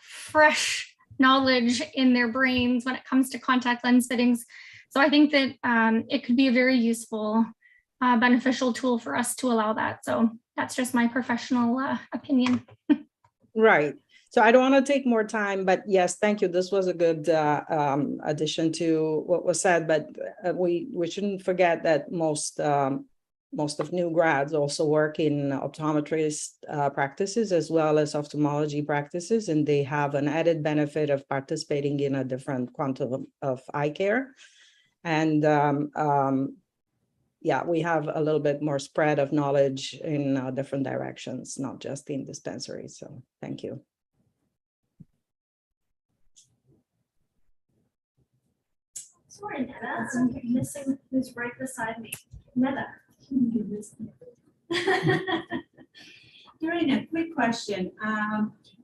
fresh knowledge in their brains when it comes to contact lens fittings. So I think that it could be a very useful, beneficial tool for us to allow that. So that's just my professional opinion. Right. So I don't want to take more time, but yes, thank you. This was a good addition to what was said, but we shouldn't forget that most of new grads also work in optometrist practices as well as ophthalmology practices, and they have an added benefit of participating in a different quantum of eye care. And we have a little bit more spread of knowledge in different directions, not just in dispensaries. So thank you. Sorry, Netta, I'm missing who's right beside me. Netta. Doreen, a quick question.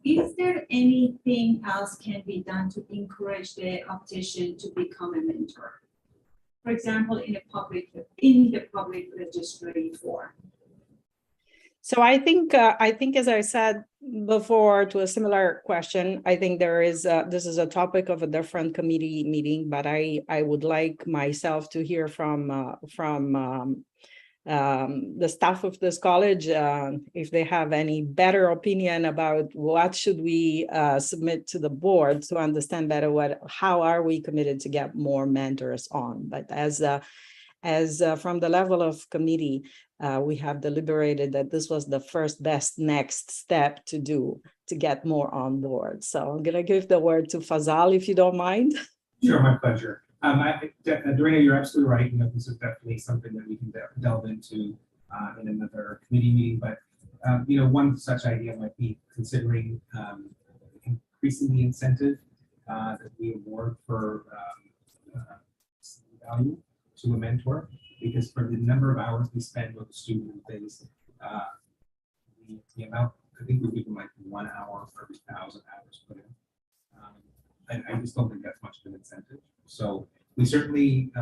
Is there anything else can be done to encourage the optician to become a mentor? For example, in the public registry form. So I think as I said before to a similar question, I think there is this is a topic of a different committee meeting, but I would like myself to hear from the staff of this college if they have any better opinion about what should we submit to the board to understand better how are we committed to get more mentors on. But as from the level of committee, we have deliberated that this was the first best next step to do to get more on board. So I'm gonna give the word to Fazal, if you don't mind. Sure, my pleasure. Dorina, you're absolutely right. You know, this is definitely something that we can delve into in another committee meeting. But you know, one such idea might be considering increasing the incentive that we award for value to a mentor, because for the number of hours we spend with a student and things, the amount, I think we give them like 1 hour for every 1,000 hours put in. I just don't think that's much of an incentive. So we certainly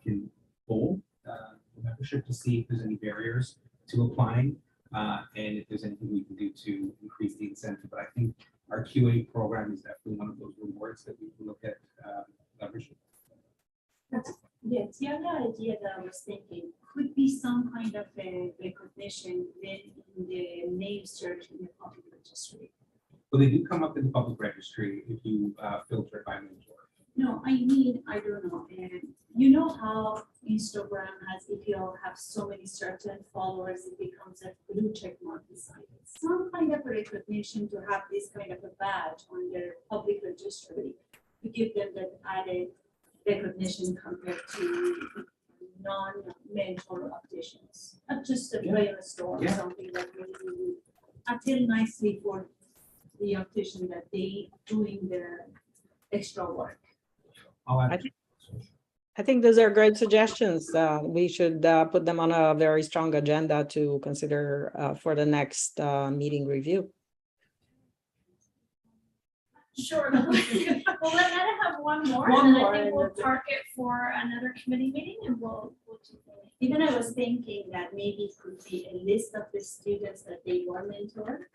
can poll the membership to see if there's any barriers to applying and if there's anything we can do to increase the incentive. But I think our QA program is definitely one of those rewards that we can look at leveraging. Yes, the other idea that I was thinking could be some kind of a recognition in the name search in the public registry. Well, they do come up in the public registry if you filter it by mentor. No, I mean, I don't know. And you know how Instagram has, if you have so many certain followers, it becomes a blue check mark beside it. Some kind of a recognition to have this kind of a badge on their public registry to give them that added recognition compared to non-mentor opticians. Not just a brainstorm, Yeah. something that maybe would appeal nicely for the optician that they doing the extra work. I think those are great suggestions. We should put them on a very strong agenda to consider for the next meeting review. Sure. We'll let Netta have one more, One and then more, I think and we'll then- park it for another committee meeting, and we'll do that. Even I was thinking that maybe it could be a list of the students that they were mentored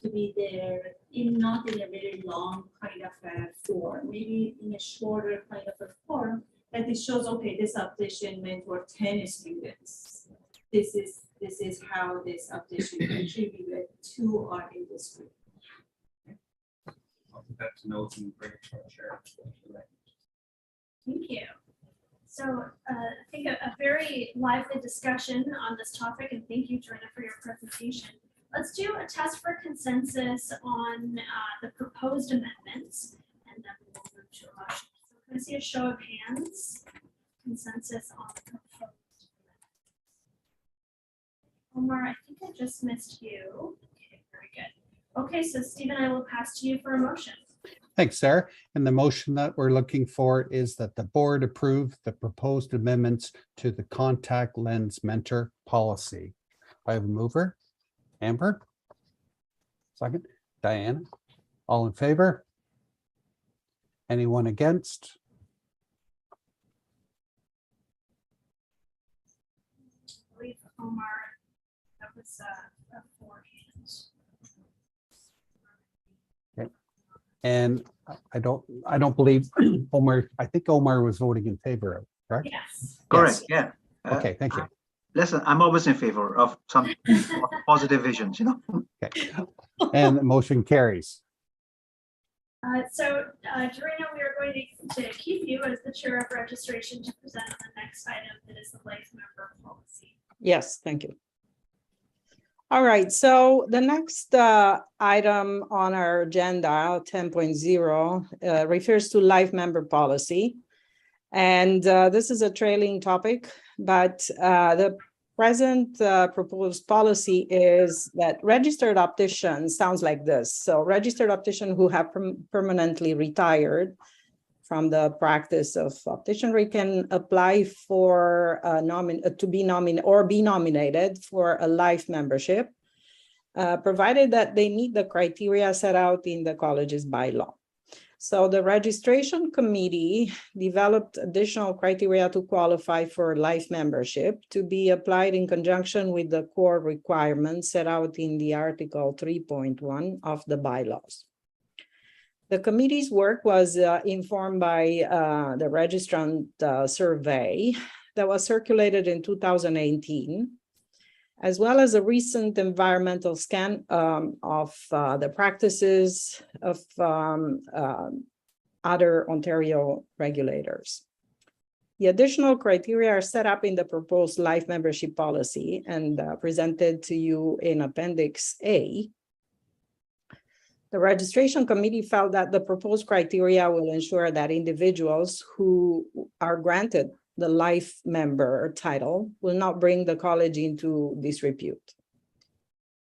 to be there not in a very long kind of a form, maybe in a shorter kind of a form that it shows, okay, this optician mentored 10 students. This is how this optician contributed to our industry. I'll put that to notes and bring it to our chair. Thank you. So I think a very lively discussion on this topic, and thank you, Joanna, for your presentation. Let's do a test for consensus on the proposed amendments, and then we'll move to a motion. So can I see a show of hands? Consensus on the proposed amendments. Omar, I think I just missed you. Okay, very good. Okay, so Stephen, I will pass to you for a motion. Thanks, Sarah. And the motion that we're looking for is that the board approve the proposed amendments to the contact lens mentor policy. I have a mover. Amber? Second. Diana? All in favor? Anyone against? I believe Omar, that was a 4 hands. And I don't believe Omar, I think Omar was voting in favor of, correct? Yes. Correct, Yes. yeah. Okay, thank you. Listen, I'm always in favor of some positive visions, you know? Okay. And the motion carries. So, Dorina, we are going to keep you as the chair of registration to present on the next item that is the life member policy. Yes, thank you. All right, so the next item on our agenda, 10.0, refers to life member policy. And this is a trailing topic, but the present proposed policy is that registered opticians sounds like this. So registered optician who have permanently retired from the practice of opticianry can apply for be nominated for a life membership, provided that they meet the criteria set out in the college's bylaw. So the registration committee developed additional criteria to qualify for life membership to be applied in conjunction with the core requirements set out in the Article 3.1 of the bylaws. The committee's work was informed by the registrant survey that was circulated in 2018, as well as a recent environmental scan of the practices of other Ontario regulators. The additional criteria are set up in the proposed life membership policy and presented to you in Appendix A. The registration committee felt that the proposed criteria will ensure that individuals who are granted the life member title will not bring the college into disrepute.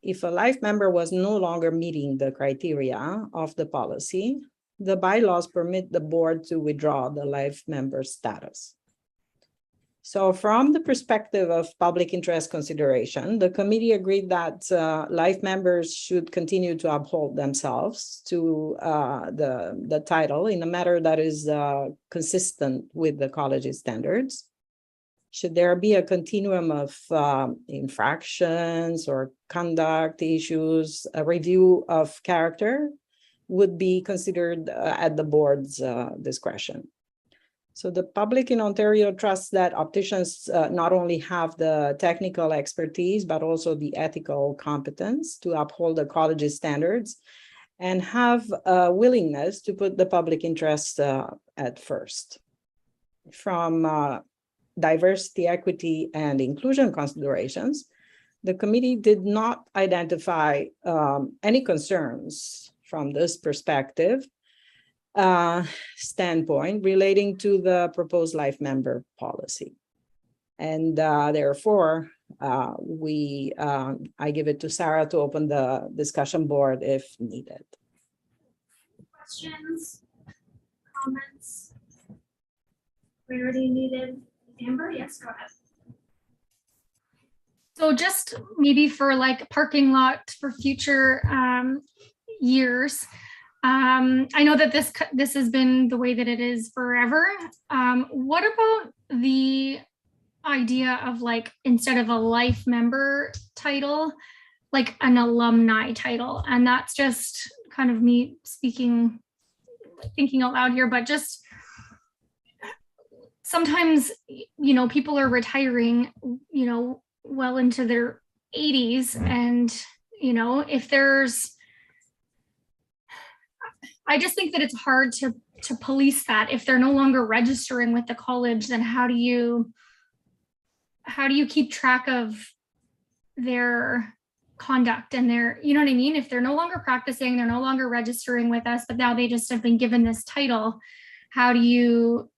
If a life member was no longer meeting the criteria of the policy, the bylaws permit the board to withdraw the life member status. So from the perspective of public interest consideration, the committee agreed that life members should continue to uphold themselves to the title in a manner that is consistent with the college's standards. Should there be a continuum of infractions or conduct issues, a review of character would be considered at the board's discretion. So the public in Ontario trusts that opticians not only have the technical expertise, but also the ethical competence to uphold the college's standards and have a willingness to put the public interest at first. From diversity, equity, and inclusion considerations, the committee did not identify any concerns from this perspective standpoint relating to the proposed life member policy. And therefore, I give it to Sarah to open the discussion board if needed. Questions, comments? Clarity needed. Amber, yes, go ahead. So just maybe for like parking lot for future years, I know that this has been the way that it is forever. What about the idea of like, instead of a life member title, like an alumni title? And that's just kind of me speaking, thinking out loud here, but just sometimes, you know, people are retiring, you know, well into their 80s. And, you know, if there's, I just think that it's hard to police that. If they're no longer registering with the college, then how do you keep track of their conduct and their, you know what I mean? If they're no longer practicing, they're no longer registering with us, but now they just have been given this title, how do you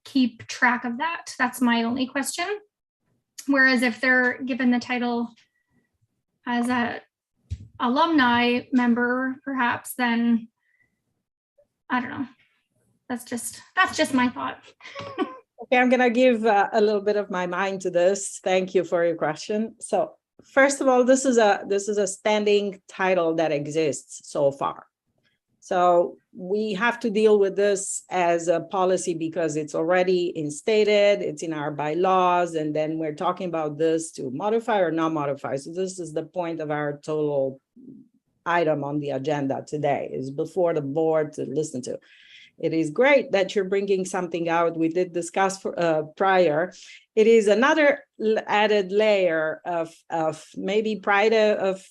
keep track of that? That's my only question. Whereas if they're given the title as a alumni member, perhaps, then I don't know. That's just my thought. Okay, I'm gonna give a little bit of my mind to this. Thank you for your question. So first of all, this is a standing title that exists so far. So we have to deal with this as a policy because it's already instated, it's in our bylaws, and then we're talking about this to modify or not modify. So this is the point of our total item on the agenda today, is before the board to listen to. It is great that you're bringing something out. We did discuss prior. It is another added layer of maybe pride of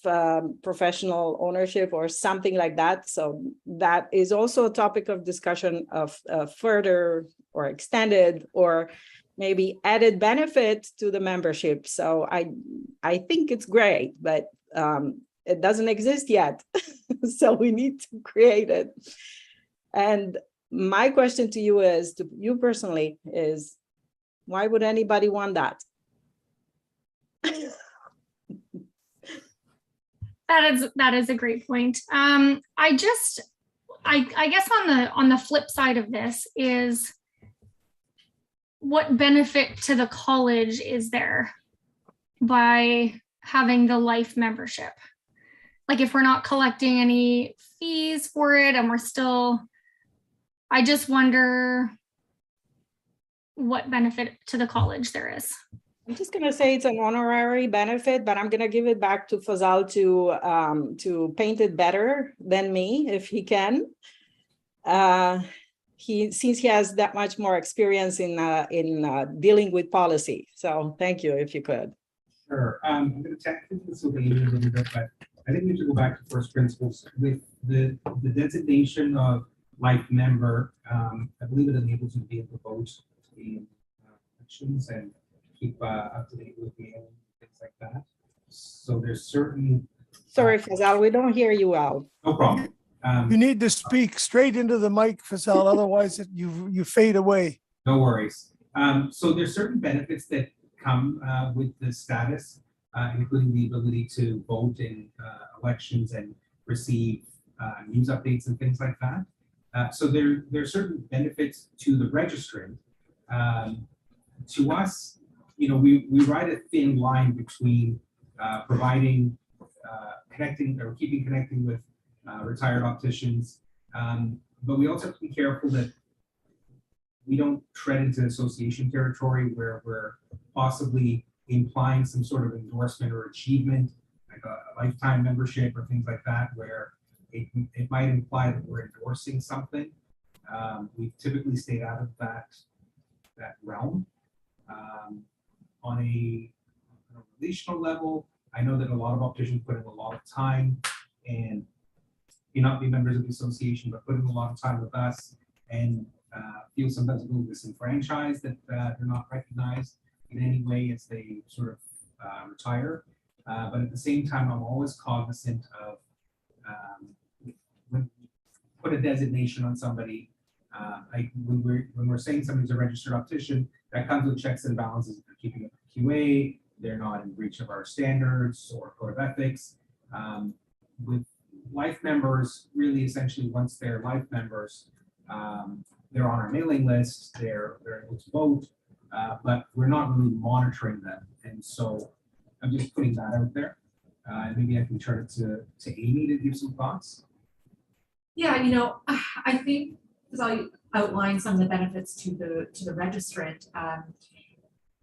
professional ownership or something like that. So that is also a topic of discussion of further or extended or maybe added benefit to the membership. So I think it's great, but it doesn't exist yet. So we need to create it. And my question to you is, to you personally, is why would anybody want that? That is a great point. I just, I guess on the flip side of this is, what benefit to the college is there by having the life membership? Like, if we're not collecting any fees for it and we're still, I just wonder what benefit to the college there is. I'm just gonna say it's an honorary benefit, but I'm gonna give it back to Fazal to paint it better than me if he can. Since he has that much more experience in dealing with policy. So thank you, if you could. Sure. I'm going to tech this with Amy a little bit, but I think we should go back to first principles with the designation of life member. I believe it enables you to be able to vote in elections and keep up to date with mail and things like that. So there's certain. Sorry, Fazal, we don't hear you well. No problem. You need to speak straight into the mic, Fazal, otherwise you fade away. No worries. So there's certain benefits that come with the status, including the ability to vote in elections and receive news updates and things like that. So there are certain benefits to the registrant. To us, you know, we ride a thin line between providing, connecting or connecting with retired opticians, but we also have to be careful that we don't tread into association territory where we're possibly implying some sort of endorsement or achievement, like a lifetime membership or things like that, where it might imply that we're endorsing something. We've typically stayed out of that realm. On a relational level, I know that a lot of opticians put in a lot of time and may not be members of the association, but put in a lot of time with us and feel sometimes a little disenfranchised that they're not recognized in any way as they sort of retire. But at the same time, I'm always cognizant of when you put a designation on somebody, like when we're saying somebody's a registered optician, that comes with checks and balances. If they're keeping up with QA, they're not in breach of our standards or code of ethics. With life members, really essentially once they're life members, they're on our mailing list, they're able to vote, but we're not really monitoring them. And so I'm just putting that out there. And maybe I can turn it to Amy to give some thoughts. Yeah, you know, I think as I outline some of the benefits to the registrant,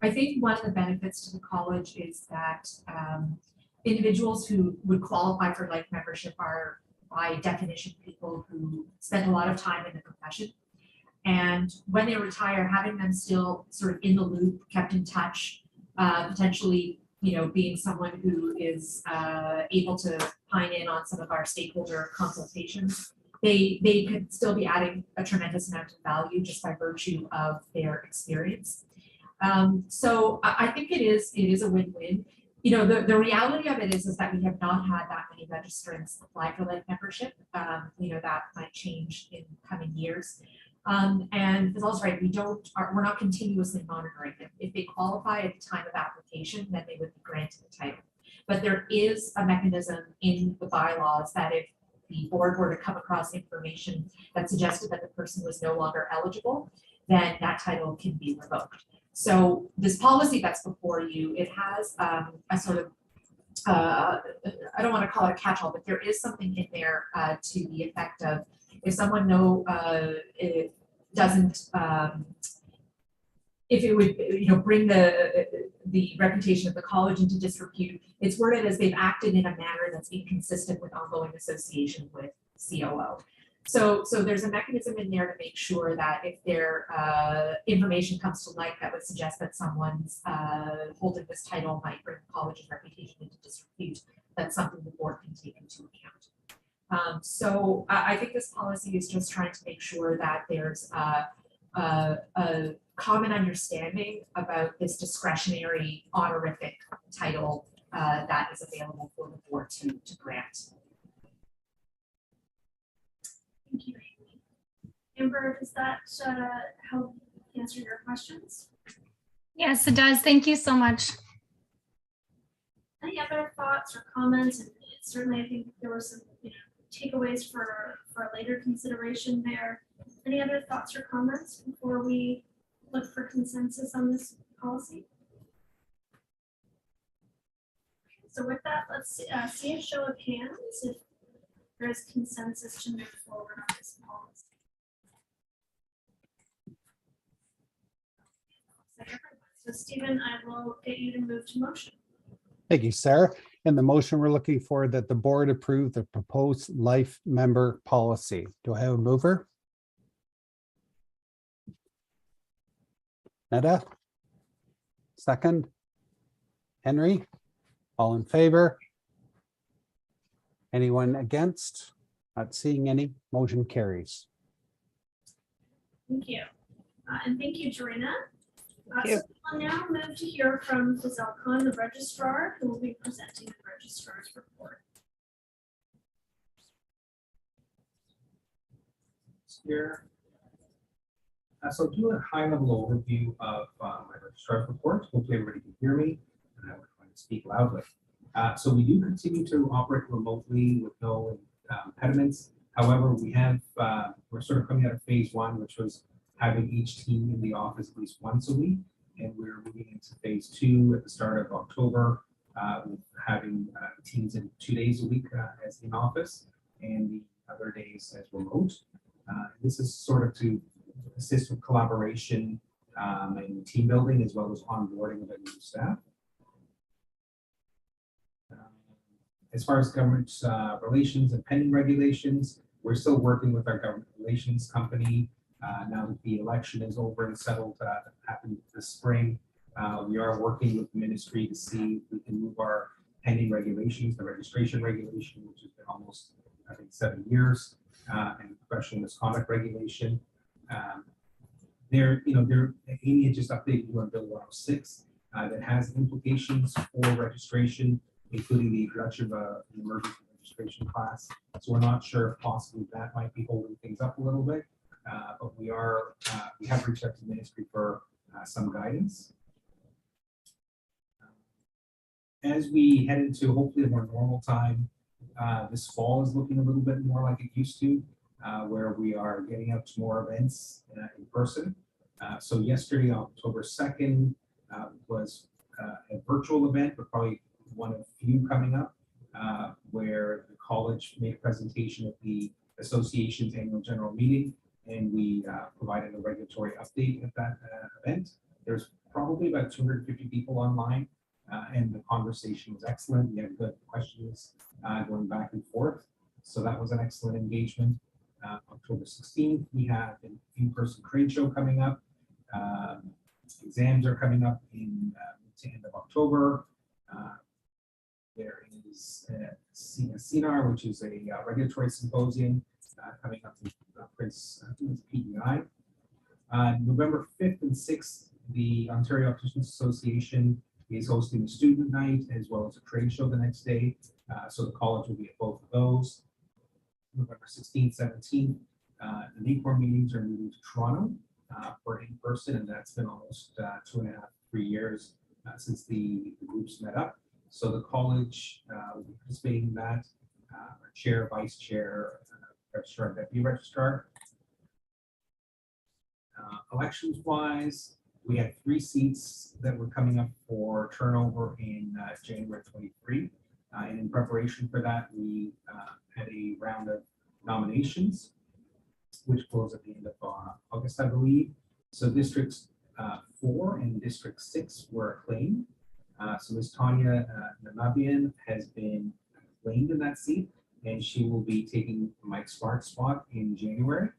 I think one of the benefits to the college is that individuals who would qualify for life membership are by definition people who spend a lot of time in the profession. And when they retire, having them still sort of in the loop, kept in touch, potentially, you know, being someone who is able to pine in on some of our stakeholder consultations, they could still be adding a tremendous amount of value just by virtue of their experience. So I think it is a win-win. You know, the reality of it is that we have not had that many registrants apply for life membership. You know, that might change in coming years. And Fazal's right, we're not continuously monitoring them. If they qualify at the time of application, then they would be granted the title. But there is a mechanism in the bylaws that if the board were to come across information that suggested that the person was no longer eligible, then that title can be revoked. So this policy that's before you, it has a sort of, I don't want to call it a catch-all, but there is something in there to the effect of if someone it doesn't, if it would, you know, bring the reputation of the college into disrepute, it's worded as they've acted in a manner that's inconsistent with ongoing association with COO. So there's a mechanism in there to make sure that if their information comes to light that would suggest that someone's holding this title might bring the college's reputation into disrepute, that's something the board can take into account. So I think this policy is just trying to make sure that there's a common understanding about this discretionary honorific title that is available for the board to grant. Thank you, Amy. Amber, does that help answer your questions? Yes, it does. Thank you so much. Any other thoughts or comments? And certainly, I think there were some, you know, takeaways for later consideration there. Any other thoughts or comments before we look for consensus on this policy? So with that, let's see a show of hands if there is consensus to move forward on this policy. So Stephen, I will get you to move to motion. Thank you, Sarah. In the motion, we're looking for that the board approve the proposed life member policy. Do I have a mover? Netta? Second? Henry? All in favor? Anyone against? Not seeing any. Motion carries. Thank you. And thank you, Jorina. So we'll now move to hear from Fazelle Khan, the registrar, who will be presenting the registrar's report. Here. So do a high level overview of my registrar's report. Hopefully everybody can hear me and I will try to speak loudly. So we do continue to operate remotely with no impediments. However, we're sort of coming out of phase one, which was having each team in the office at least once a week. And we're moving into phase two at the start of October, with having teams in 2 days a week as in office and the other days as remote. This is sort of to assist with collaboration and team building, as well as onboarding of new staff. As far as government relations and pending regulations, we're still working with our government relations company. Now that the election is over and settled, that happened this spring, we are working with the ministry to see if we can move our pending regulations, the registration regulation, which has been almost, I think, 7 years, and professional misconduct regulation. Amy had just updated you on Bill 106 that has implications for registration, including the introduction of an emergency registration class. So we're not sure if possibly that might be holding things up a little bit, but we have reached out to the ministry for some guidance. As we head into hopefully a more normal time, this fall is looking a little bit more like it used to, where we are getting out to more events in person. So yesterday, October 2nd, was a virtual event, but probably one of few coming up, where the college made a presentation at the association's annual general meeting, and we provided a regulatory update at that event. There's probably about 250 people online, and the conversation was excellent. We had good questions going back and forth. So that was an excellent engagement. October 16th, we have an in-person trade show coming up. Exams are coming up in the end of October. There is CNR, which is a regulatory symposium coming up in Prince PEI. November 5th and 6th, the Ontario Opticians Association is hosting a student night as well as a trade show the next day. So the college will be at both of those. November 16th, 17th, the NACOR meetings are moving to Toronto for in-person, and that's been almost 2.5, 3 years since the groups met up. So the college will be participating in that. Our chair, vice chair, registrar, deputy registrar. Elections wise, we had 3 seats that were coming up for turnover in January 23. And in preparation for that, we had a round of nominations, which closed at the end of August, I believe. So districts 4 and district 6 were acclaimed. So Ms. Tanya Nanabian has been claimed in that seat, and she will be taking Mike Smart's spot in January.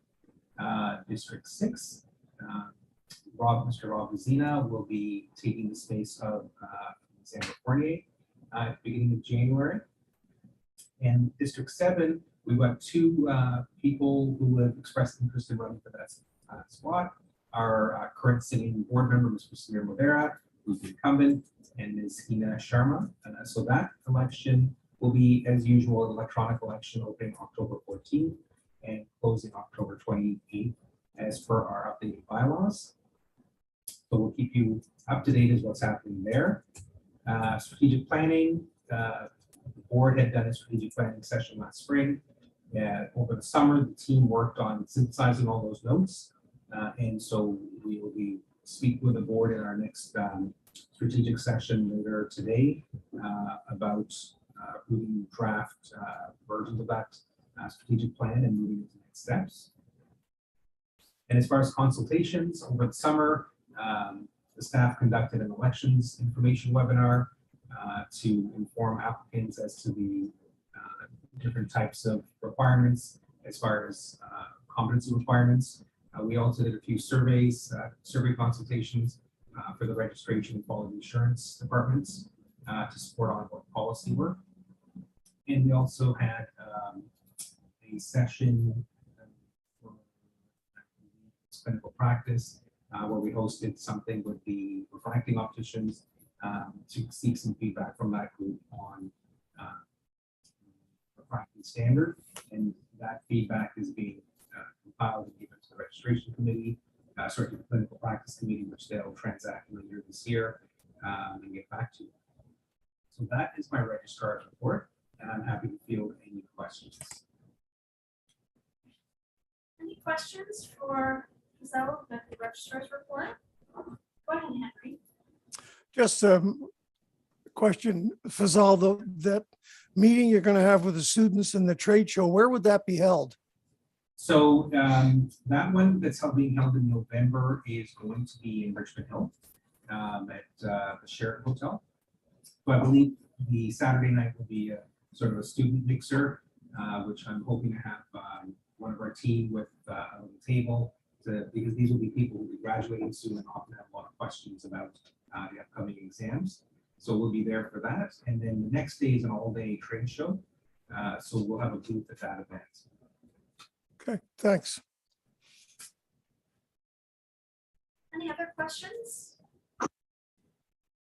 District 6, Mr. Rob Vizina will be taking the space of Sandra Fournier at the beginning of January. And District 7, we've got 2 people who have expressed interest in running for that spot. Our current sitting board member, Mr. Samir Modera, who's the incumbent, and Ms. Hina Sharma. So that election will be, as usual, an electronic election opening October 14th and closing October 28th as per our updated bylaws. So we'll keep you up to date as what's happening there. Strategic planning, the board had done a strategic planning session last spring. over the summer, the team worked on synthesizing all those notes. And so we will be speaking with the board in our next strategic session later today about approving draft versions of that strategic plan and moving into next steps. And as far as consultations, over the summer, the staff conducted an elections information webinar to inform applicants as to the different types of requirements as far as competency requirements. We also did a few surveys, survey consultations for the registration and quality assurance departments to support ongoing policy work. And we also had a session for clinical practice where we hosted something with the refracting opticians to seek some feedback from that group on refracting standard. And that feedback is being compiled and given to the registration committee, sorry, to the clinical practice committee, which they'll transact later this year and get back to you. So that is my registrar's report, and I'm happy to field any questions. Any questions for Giselle about the registrar's report? Go ahead, Henry. Just a question, Fazal, that meeting you're going to have with the students in the trade show, where would that be held? So that one that's being held in November is going to be in Richmond Hill at the Sheraton Hotel. So I believe the Saturday night will be a sort of a student mixer, which I'm hoping to have one of our team with on the table, because these will be people who will be graduating soon and often have a lot of questions about the upcoming exams. So we'll be there for that. And then the next day is an all-day trade show. So we'll have a booth at that event. Okay, thanks. Any other questions?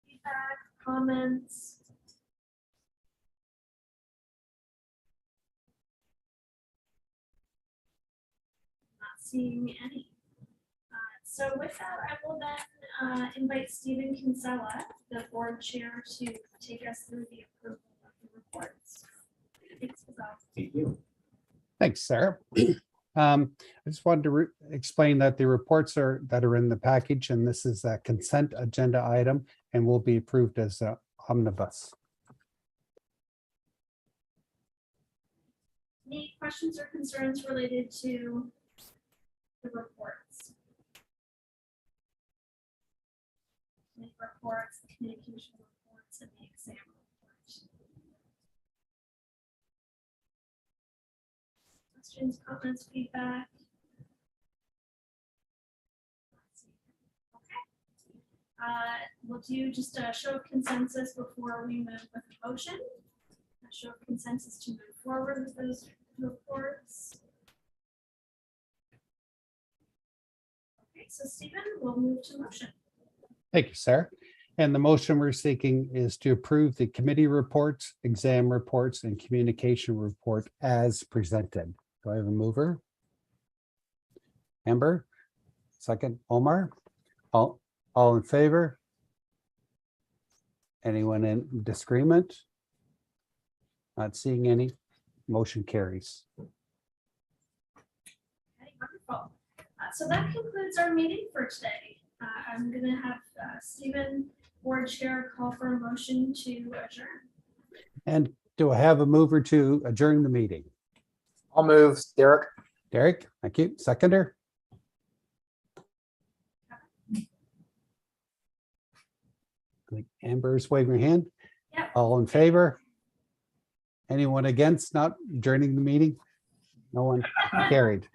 Feedback, comments? Not seeing any. So with that, I will then invite Stephen Kinsella, the board chair, to take us through the approval of the reports. Thanks, Giselle. Thank you. Thanks, Sarah. I just wanted to explain that the reports that are in the package, and this is a consent agenda item and will be approved as an omnibus. Any questions or concerns related to the reports? The reports, the communication reports, and the exam reports. Questions, comments, feedback? Okay. We'll do just a show of consensus before we move with a motion. A show of consensus to move forward with those reports. Okay, so Stephen, we'll move to motion. Thank you, Sarah. And the motion we're seeking is to approve the committee reports, exam reports, and communication report as presented. Do I have a mover? Amber? Second, Omar? All in favor? Anyone in disagreement? Not seeing any. Motion carries. Okay, wonderful. So that concludes our meeting for today. I'm going to have Stephen, board chair, call for a motion to adjourn. And do I have a mover to adjourn the meeting? I'll move, Derek. Derek, thank you. Seconder? Amber's waving her hand. Yep. All in favor? Anyone against not adjourning the meeting? No one. Carried.